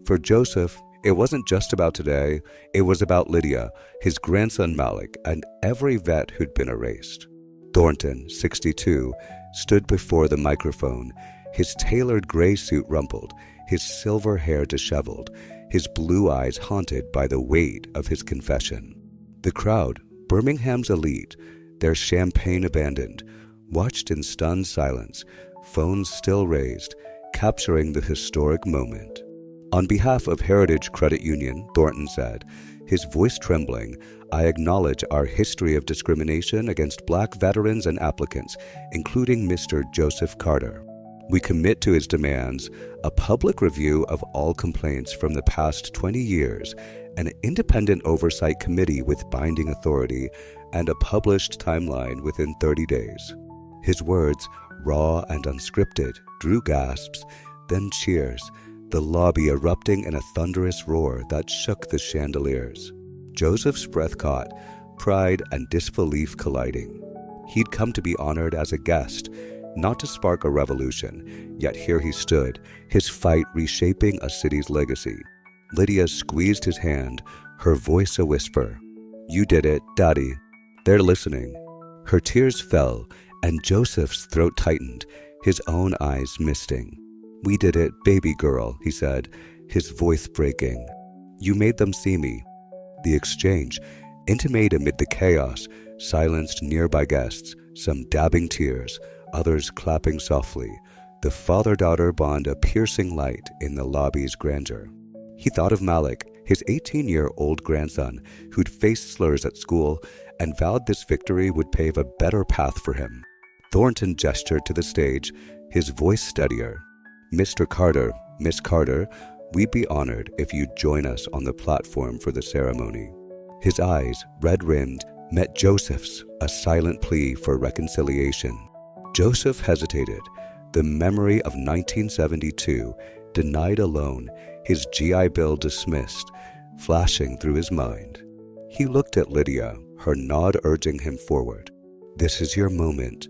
For Joseph, it wasn't just about today, it was about Lydia, his grandson Malik, and every vet who'd been erased. Thornton, 62, stood before the microphone, his tailored gray suit rumpled, his silver hair disheveled, his blue eyes haunted by the weight of his confession. The crowd, Birmingham's elite, their champagne abandoned, watched in stunned silence, phones still raised, capturing the historic moment. On behalf of Heritage Credit Union, Thornton said, his voice trembling, "I acknowledge our history of discrimination against Black veterans and applicants, including Mr. Joseph Carter. We commit to his demands a public review of all complaints from the past 20 years, an independent oversight committee with binding authority, and a published timeline within 30 days. His words, raw and unscripted, drew gasps, then cheers, the lobby erupting in a thunderous roar that shook the chandeliers. Joseph's breath caught, pride and disbelief colliding. He'd come to be honored as a guest, not to spark a revolution, yet here he stood, his fight reshaping a city's legacy. Lydia squeezed his hand, her voice a whisper. "You did it, Daddy. They're listening." Her tears fell, and Joseph's throat tightened, his own eyes misting. "We did it, baby girl," he said, his voice breaking. "You made them see me." The exchange, intimate amid the chaos, silenced nearby guests, some dabbing tears, others clapping softly, the father-daughter bond a piercing light in the lobby's grandeur. He thought of Malik, his 18-year-old grandson, who'd faced slurs at school and vowed this victory would pave a better path for him. Thornton gestured to the stage, his voice steadier. "Mr. Carter, Miss Carter, we'd be honored if you'd join us on the platform for the ceremony." His eyes, red-rimmed, met Joseph's, a silent plea for reconciliation. Joseph hesitated. The memory of 1972, denied a loan, his GI Bill dismissed, flashing through his mind. He looked at Lydia, her nod urging him forward. "This is your moment.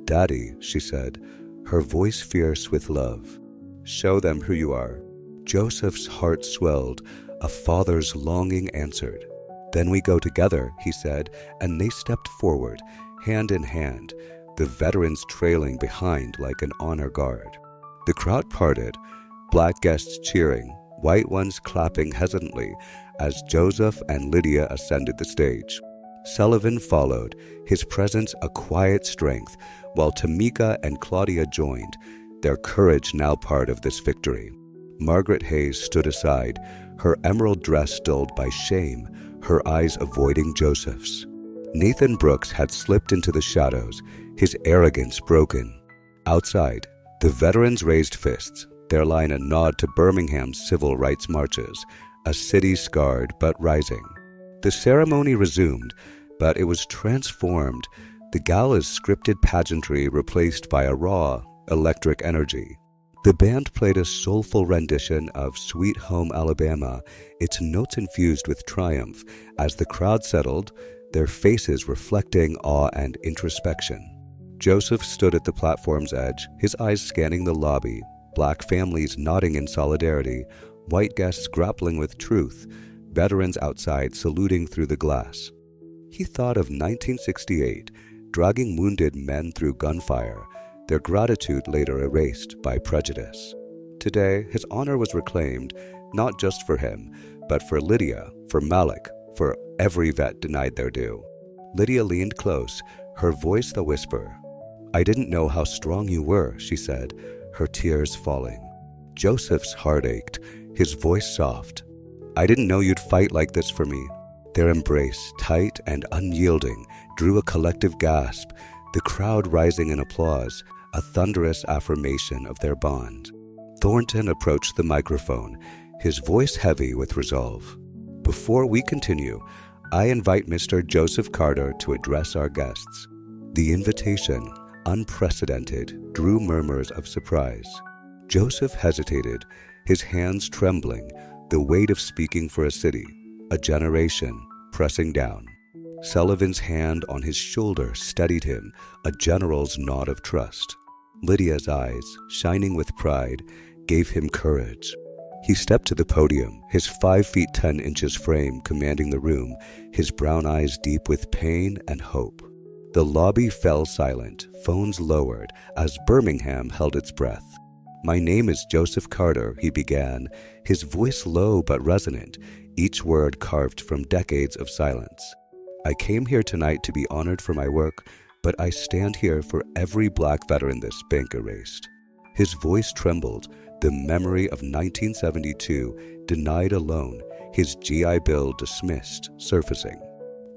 Daddy," she said, her voice fierce with love. "Show them who you are." Joseph's heart swelled. A father's longing answered. "Then we go together," he said, and they stepped forward, hand in hand, the veterans trailing behind like an honor guard. The crowd parted, black guests cheering, white ones clapping hesitantly as Joseph and Lydia ascended the stage. Sullivan followed, his presence a quiet strength, while Tamika and Claudia joined, their courage now part of this victory. Margaret Hayes stood aside, her emerald dress dulled by shame, her eyes avoiding Joseph's. Nathan Brooks had slipped into the shadows, his arrogance broken. Outside, the veterans raised fists, their line a nod to Birmingham's civil rights marches, a city scarred but rising. The ceremony resumed, but it was transformed, the gala's scripted pageantry replaced by a raw, electric energy. The band played a soulful rendition of Sweet Home Alabama, its notes infused with triumph, as the crowd settled, their faces reflecting awe and introspection. Joseph stood at the platform's edge, his eyes scanning the lobby, black families nodding in solidarity, white guests grappling with truth, veterans outside saluting through the glass. He thought of 1968, dragging wounded men through gunfire, their gratitude later erased by prejudice. Today, his honor was reclaimed, not just for him, but for Lydia, for Malik, for every vet denied their due. Lydia leaned close, her voice a whisper. "I didn't know how strong you were," she said, her tears falling. Joseph's heart ached, his voice soft. "I didn't know you'd fight like this for me." Their embrace, tight and unyielding, drew a collective gasp, the crowd rising in applause, a thunderous affirmation of their bond. Thornton approached the microphone, his voice heavy with resolve. "Before we continue, I invite Mr. Joseph Carter to address our guests." The invitation, unprecedented, drew murmurs of surprise. Joseph hesitated, his hands trembling, the weight of speaking for a city, a generation, pressing down. Sullivan's hand on his shoulder steadied him, a general's nod of trust. Lydia's eyes, shining with pride, gave him courage. He stepped to the podium, his 5 feet 10 inches frame commanding the room, his brown eyes deep with pain and hope. The lobby fell silent, phones lowered, as Birmingham held its breath. "My name is Joseph Carter," he began, his voice low but resonant, each word carved from decades of silence. "I came here tonight to be honored for my work, but I stand here for every black veteran this bank erased." His voice trembled, the memory of 1972, denied a loan, his GI Bill dismissed, surfacing.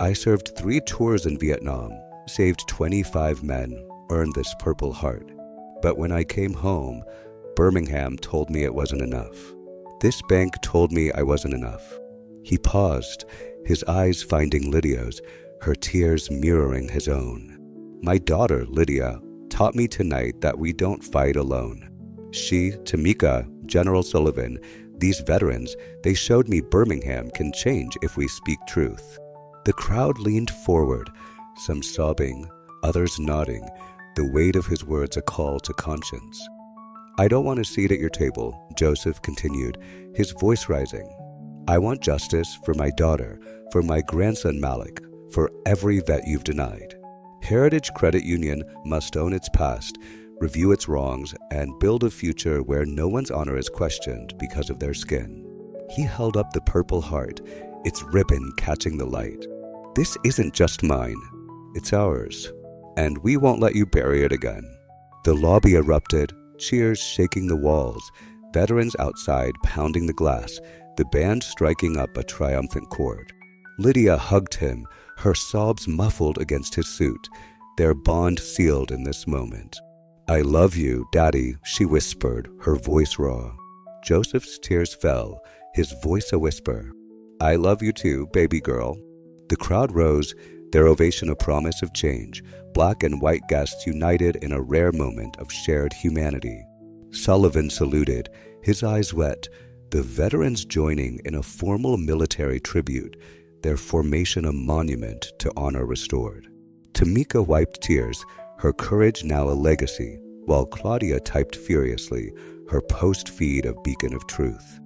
"I served 3 tours in Vietnam, saved 25 men, earned this Purple Heart. But when I came home, Birmingham told me it wasn't enough. This bank told me I wasn't enough." He paused, his eyes finding Lydia's, her tears mirroring his own. "My daughter, Lydia, taught me tonight that we don't fight alone. She, Tamika, General Sullivan, these veterans, they showed me Birmingham can change if we speak truth." The crowd leaned forward, some sobbing, others nodding, the weight of his words a call to conscience. "I don't want a seat at your table," Joseph continued, his voice rising. "I want justice for my daughter, for my grandson Malik, for every vet you've denied. Heritage Credit Union must own its past, review its wrongs, and build a future where no one's honor is questioned because of their skin." He held up the Purple Heart, its ribbon catching the light. "This isn't just mine. It's ours. And we won't let you bury it again." The lobby erupted, cheers shaking the walls, veterans outside pounding the glass, the band striking up a triumphant chord. Lydia hugged him, her sobs muffled against his suit, their bond sealed in this moment. "I love you, Daddy," she whispered, her voice raw. Joseph's tears fell, his voice a whisper. "I love you too, baby girl." The crowd rose, Their ovation a promise of change, black and white guests united in a rare moment of shared humanity. Sullivan saluted, his eyes wet, the veterans joining in a formal military tribute, their formation a monument to honor restored. Tamika wiped tears, her courage now a legacy, while Claudia typed furiously, her post-feed a beacon of truth.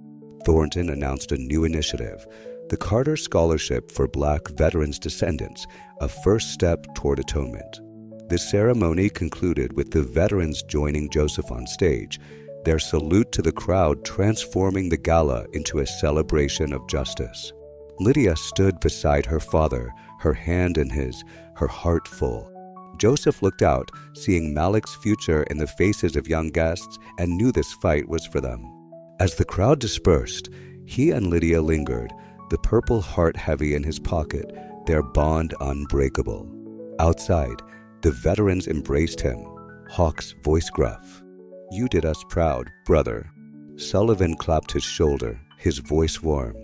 Thornton announced a new initiative, the Carter Scholarship for Black Veterans' Descendants, a first step toward atonement. The ceremony concluded with the veterans joining Joseph on stage, their salute to the crowd transforming the gala into a celebration of justice. Lydia stood beside her father, her hand in his, her heart full. Joseph looked out, seeing Malik's future in the faces of young guests, and knew this fight was for them. As the crowd dispersed, he and Lydia lingered, the Purple Heart heavy in his pocket, their bond unbreakable. Outside, the veterans embraced him, Hawk's voice gruff. "You did us proud, brother." Sullivan clapped his shoulder, his voice warm.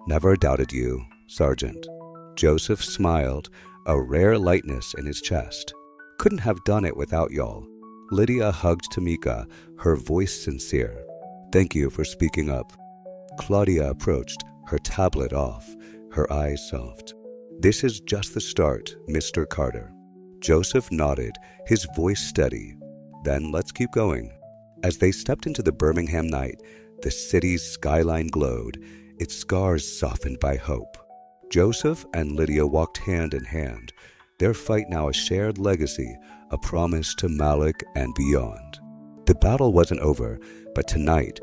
"Never doubted you, Sergeant." Joseph smiled, a rare lightness in his chest. "Couldn't have done it without y'all." Lydia hugged Tamika, her voice sincere. "Thank you for speaking up." Claudia approached, her tablet off, her eyes soft. "This is just the start, Mr. Carter." Joseph nodded, his voice steady. "Then let's keep going." As they stepped into the Birmingham night, the city's skyline glowed, its scars softened by hope. Joseph and Lydia walked hand in hand, their fight now a shared legacy, a promise to Malik and beyond. The battle wasn't over, but tonight,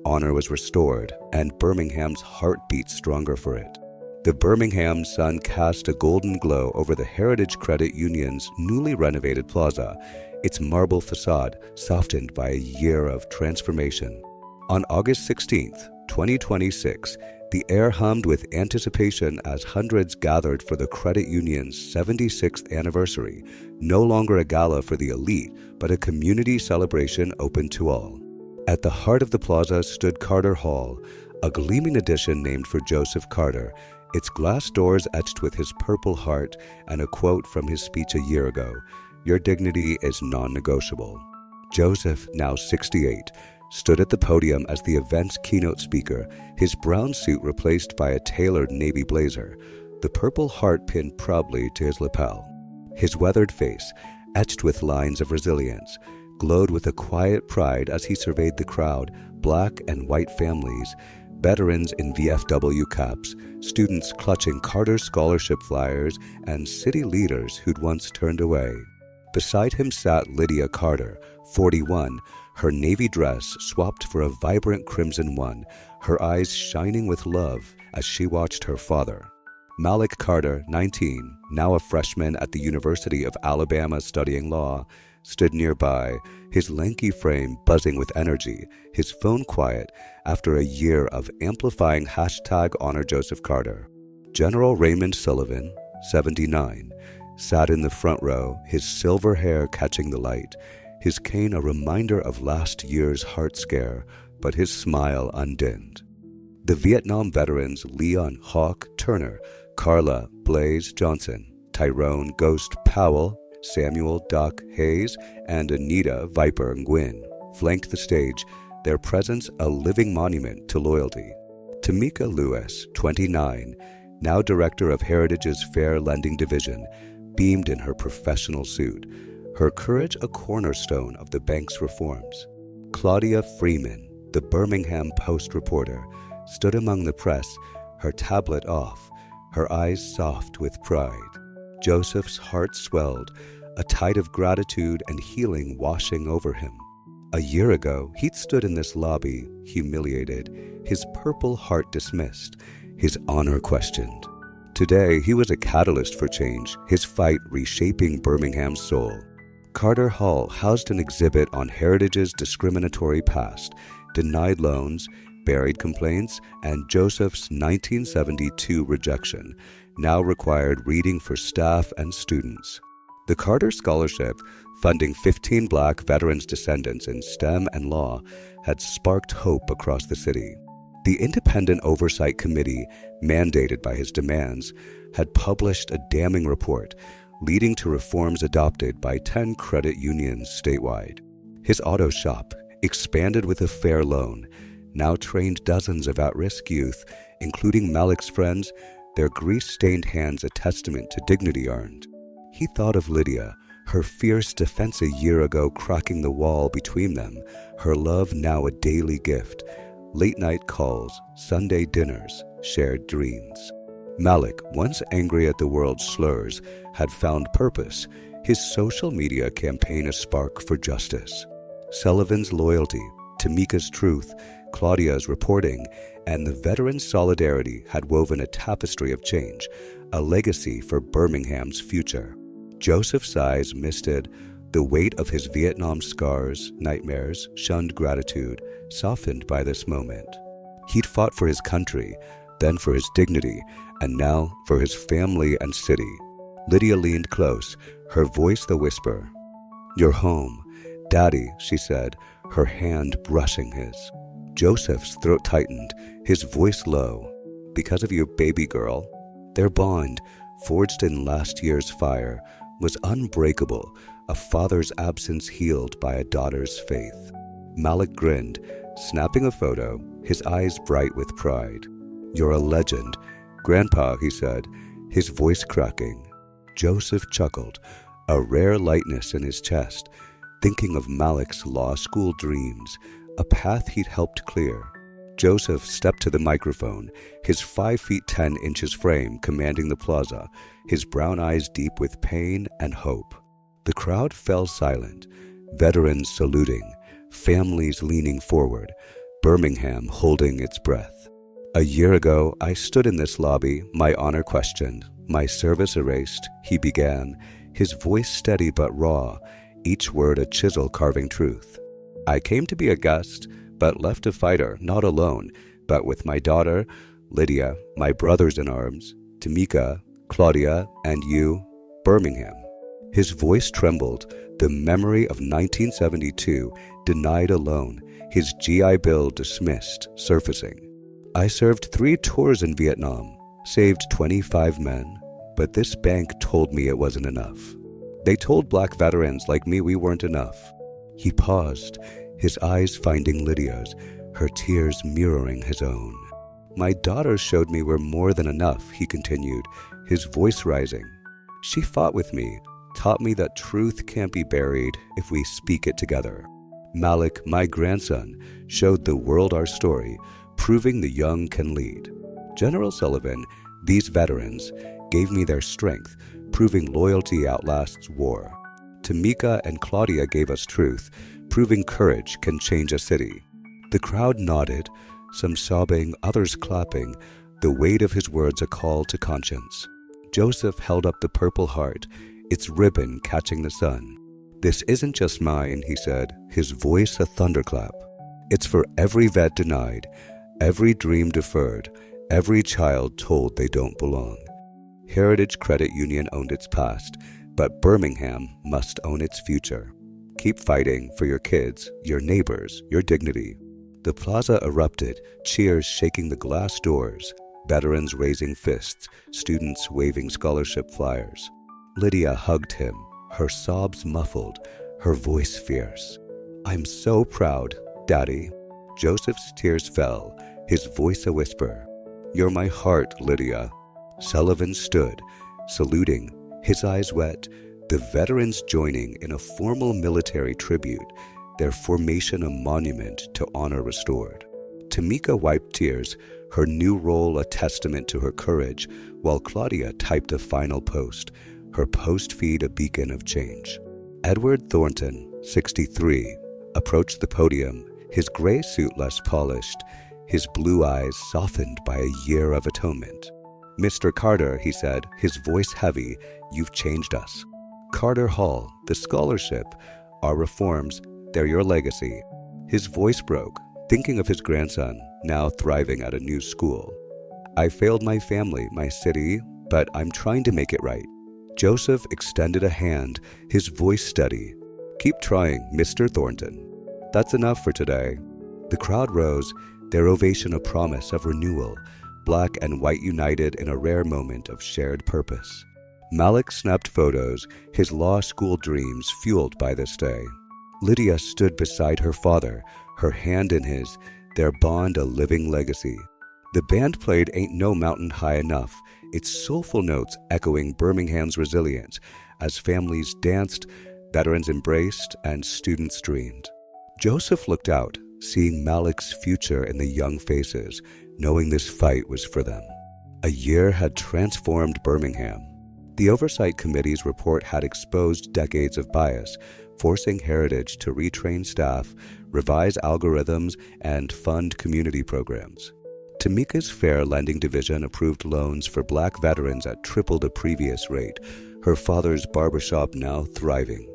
honor was restored, and Birmingham's heart beat stronger for it. The Birmingham sun cast a golden glow over the Heritage Credit Union's newly renovated plaza, its marble facade softened by a year of transformation. On August 16th, 2026, the air hummed with anticipation as hundreds gathered for the credit union's 76th anniversary, no longer a gala for the elite, but a community celebration open to all. At the heart of the plaza stood Carter Hall, a gleaming addition named for Joseph Carter, its glass doors etched with his Purple Heart and a quote from his speech a year ago, "Your dignity is non-negotiable." Joseph, now 68, stood at the podium as the event's keynote speaker, his brown suit replaced by a tailored navy blazer, the Purple Heart pinned proudly to his lapel. His weathered face, etched with lines of resilience, glowed with a quiet pride as he surveyed the crowd, black and white families, veterans in VFW caps, students clutching Carter Scholarship flyers, and city leaders who'd once turned away. Beside him sat Lydia Carter, 41, her navy dress swapped for a vibrant crimson one, her eyes shining with love as she watched her father. Malik Carter, 19, now a freshman at the University of Alabama studying law, stood nearby, his lanky frame buzzing with energy, his phone quiet after a year of amplifying #Honor Joseph Carter. General Raymond Sullivan, 79, sat in the front row, his silver hair catching the light, his cane a reminder of last year's heart scare, but his smile undimmed. The Vietnam veterans Leon Hawk Turner, Carla Blaze Johnson, Tyrone Ghost Powell, Samuel Doc Hayes, and Anita Viper Nguyen flanked the stage, their presence a living monument to loyalty. Tamika Lewis, 29, now director of Heritage's Fair Lending Division, beamed in her professional suit, her courage a cornerstone of the bank's reforms. Claudia Freeman, the Birmingham Post reporter, stood among the press, her tablet off, her eyes soft with pride. Joseph's heart swelled, a tide of gratitude and healing washing over him. A year ago, he'd stood in this lobby, humiliated, his Purple Heart dismissed, his honor questioned. Today, he was a catalyst for change, his fight reshaping Birmingham's soul. Carter Hall housed an exhibit on Heritage's discriminatory past, denied loans, buried complaints, and Joseph's 1972 rejection, now required reading for staff and students. The Carter Scholarship, funding 15 Black veterans' descendants in STEM and law, had sparked hope across the city. The Independent Oversight Committee, mandated by his demands, had published a damning report leading to reforms adopted by 10 credit unions statewide. His auto shop, expanded with a fair loan, now trained dozens of at-risk youth, including Malik's friends, their grease-stained hands a testament to dignity earned. He thought of Lydia, her fierce defense a year ago cracking the wall between them, her love now a daily gift, late-night calls, Sunday dinners, shared dreams. Malik, once angry at the world's slurs, had found purpose, his social media campaign a spark for justice. Sullivan's loyalty, Tamika's truth, Claudia's reporting, and the veterans' solidarity had woven a tapestry of change, a legacy for Birmingham's future. Joseph's eyes misted, the weight of his Vietnam scars, nightmares, shunned gratitude, softened by this moment. He'd fought for his country, then for his dignity, and now for his family and city. Lydia leaned close, her voice the whisper. "You're home. Daddy," she said, her hand brushing his. Joseph's throat tightened, his voice low. "Because of you, baby girl." Their bond, forged in last year's fire, was unbreakable, a father's absence healed by a daughter's faith. Malik grinned, snapping a photo, his eyes bright with pride. "You're a legend, Grandpa," he said, his voice cracking. Joseph chuckled, a rare lightness in his chest, thinking of Malik's law school dreams, a path he'd helped clear. Joseph stepped to the microphone, his 5 feet 10 inches frame commanding the plaza, his brown eyes deep with pain and hope. The crowd fell silent, veterans saluting, families leaning forward, Birmingham holding its breath. "A year ago, I stood in this lobby, my honor questioned, my service erased," he began, his voice steady but raw, each word a chisel carving truth. "I came to be a guest, but left a fighter, not alone, but with my daughter, Lydia, my brothers in arms, Tamika, Claudia, and you, Birmingham." His voice trembled, the memory of 1972, denied alone, his GI Bill dismissed, surfacing. "I served 3 tours in Vietnam, saved 25 men, but this bank told me it wasn't enough. They told black veterans like me we weren't enough." He paused, his eyes finding Lydia's, her tears mirroring his own. "My daughter showed me we're more than enough," he continued, his voice rising. "She fought with me, taught me that truth can't be buried if we speak it together. Malik, my grandson, showed the world our story, proving the young can lead. General Sullivan, these veterans, gave me their strength, proving loyalty outlasts war. Tamika and Claudia gave us truth, proving courage can change a city." The crowd nodded, some sobbing, others clapping, the weight of his words a call to conscience. Joseph held up the Purple Heart, its ribbon catching the sun. "This isn't just mine," he said, his voice a thunderclap. "It's for every vet denied, every dream deferred, every child told they don't belong. Heritage Credit Union owned its past, but Birmingham must own its future. Keep fighting for your kids, your neighbors, your dignity." The plaza erupted, cheers shaking the glass doors, veterans raising fists, students waving scholarship flyers. Lydia hugged him, her sobs muffled, her voice fierce. "I'm so proud, Daddy." Joseph's tears fell, his voice a whisper. "You're my heart, Lydia." Sullivan stood, saluting, his eyes wet, the veterans joining in a formal military tribute, their formation a monument to honor restored. Tamika wiped tears, her new role a testament to her courage, while Claudia typed a final post, her post feed a beacon of change. Edward Thornton, 63, approached the podium, his gray suit less polished, his blue eyes softened by a year of atonement. "Mr. Carter," he said, his voice heavy, "you've changed us. Carter Hall, the scholarship, our reforms, they're your legacy." His voice broke, thinking of his grandson, now thriving at a new school. "I failed my family, my city, but I'm trying to make it right." Joseph extended a hand, his voice steady. "Keep trying, Mr. Thornton. That's enough for today." The crowd rose, their ovation a promise of renewal, black and white united in a rare moment of shared purpose. Malik snapped photos, his law school dreams fueled by this day. Lydia stood beside her father, her hand in his, their bond a living legacy. The band played Ain't No Mountain High Enough, its soulful notes echoing Birmingham's resilience as families danced, veterans embraced, and students dreamed. Joseph looked out, seeing Malik's future in the young faces, knowing this fight was for them. A year had transformed Birmingham. The Oversight Committee's report had exposed decades of bias, forcing Heritage to retrain staff, revise algorithms, and fund community programs. Tamika's Fair Lending Division approved loans for black veterans at triple the previous rate, her father's barbershop now thriving.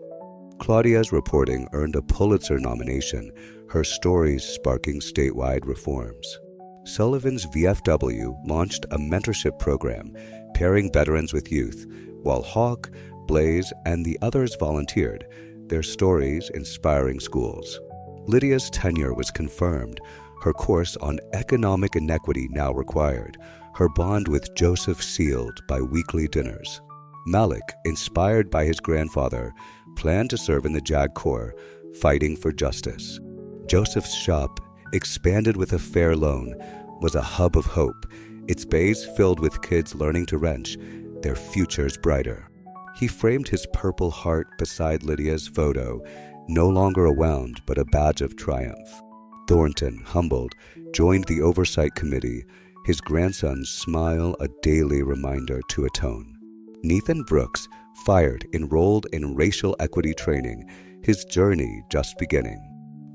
Claudia's reporting earned a Pulitzer nomination, her stories sparking statewide reforms. Sullivan's VFW launched a mentorship program, pairing veterans with youth, while Hawk, Blaze, and the others volunteered, their stories inspiring schools. Lydia's tenure was confirmed, her course on economic inequity now required, her bond with Joseph sealed by weekly dinners. Malik, inspired by his grandfather, planned to serve in the JAG Corps, fighting for justice. Joseph's shop, expanded with a fair loan, was a hub of hope, its bays filled with kids learning to wrench, their futures brighter. He framed his Purple Heart beside Lydia's photo, no longer a wound but a badge of triumph. Thornton, humbled, joined the Oversight Committee, his grandson's smile a daily reminder to atone. Nathan Brooks, fired, enrolled in racial equity training, his journey just beginning.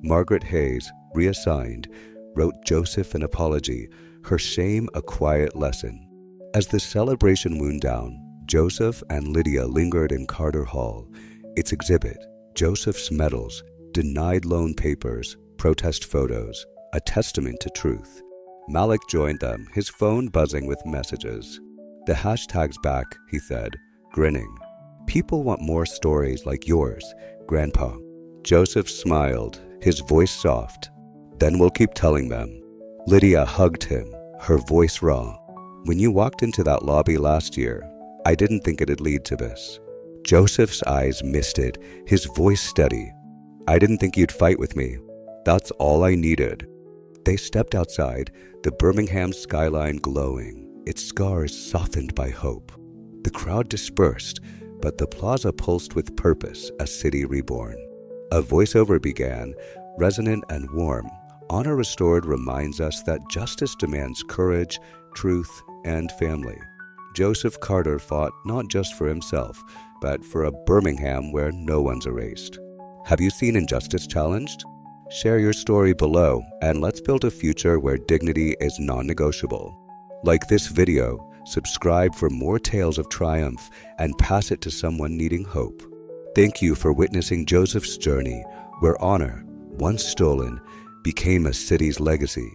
Margaret Hayes, reassigned, wrote Joseph an apology, her shame a quiet lesson. As the celebration wound down, Joseph and Lydia lingered in Carter Hall. Its exhibit, Joseph's medals, denied loan papers, protest photos, a testament to truth. Malik joined them, his phone buzzing with messages. "The hashtag's back," he said, grinning. "People want more stories like yours, Grandpa." Joseph smiled, his voice soft. "Then we'll keep telling them." Lydia hugged him, her voice raw. "When you walked into that lobby last year, I didn't think it'd lead to this." Joseph's eyes misted, his voice steady. "I didn't think you'd fight with me. That's all I needed." They stepped outside, the Birmingham skyline glowing, its scars softened by hope. The crowd dispersed, but the plaza pulsed with purpose, a city reborn. A voiceover began, resonant and warm. Honor Restored reminds us that justice demands courage, truth, and family. Joseph Carter fought not just for himself, but for a Birmingham where no one's erased. Have you seen Injustice Challenged? Share your story below, and let's build a future where dignity is non-negotiable. Like this video, subscribe for more tales of triumph, and pass it to someone needing hope. Thank you for witnessing Joseph's journey, where honor, once stolen, became a city's legacy.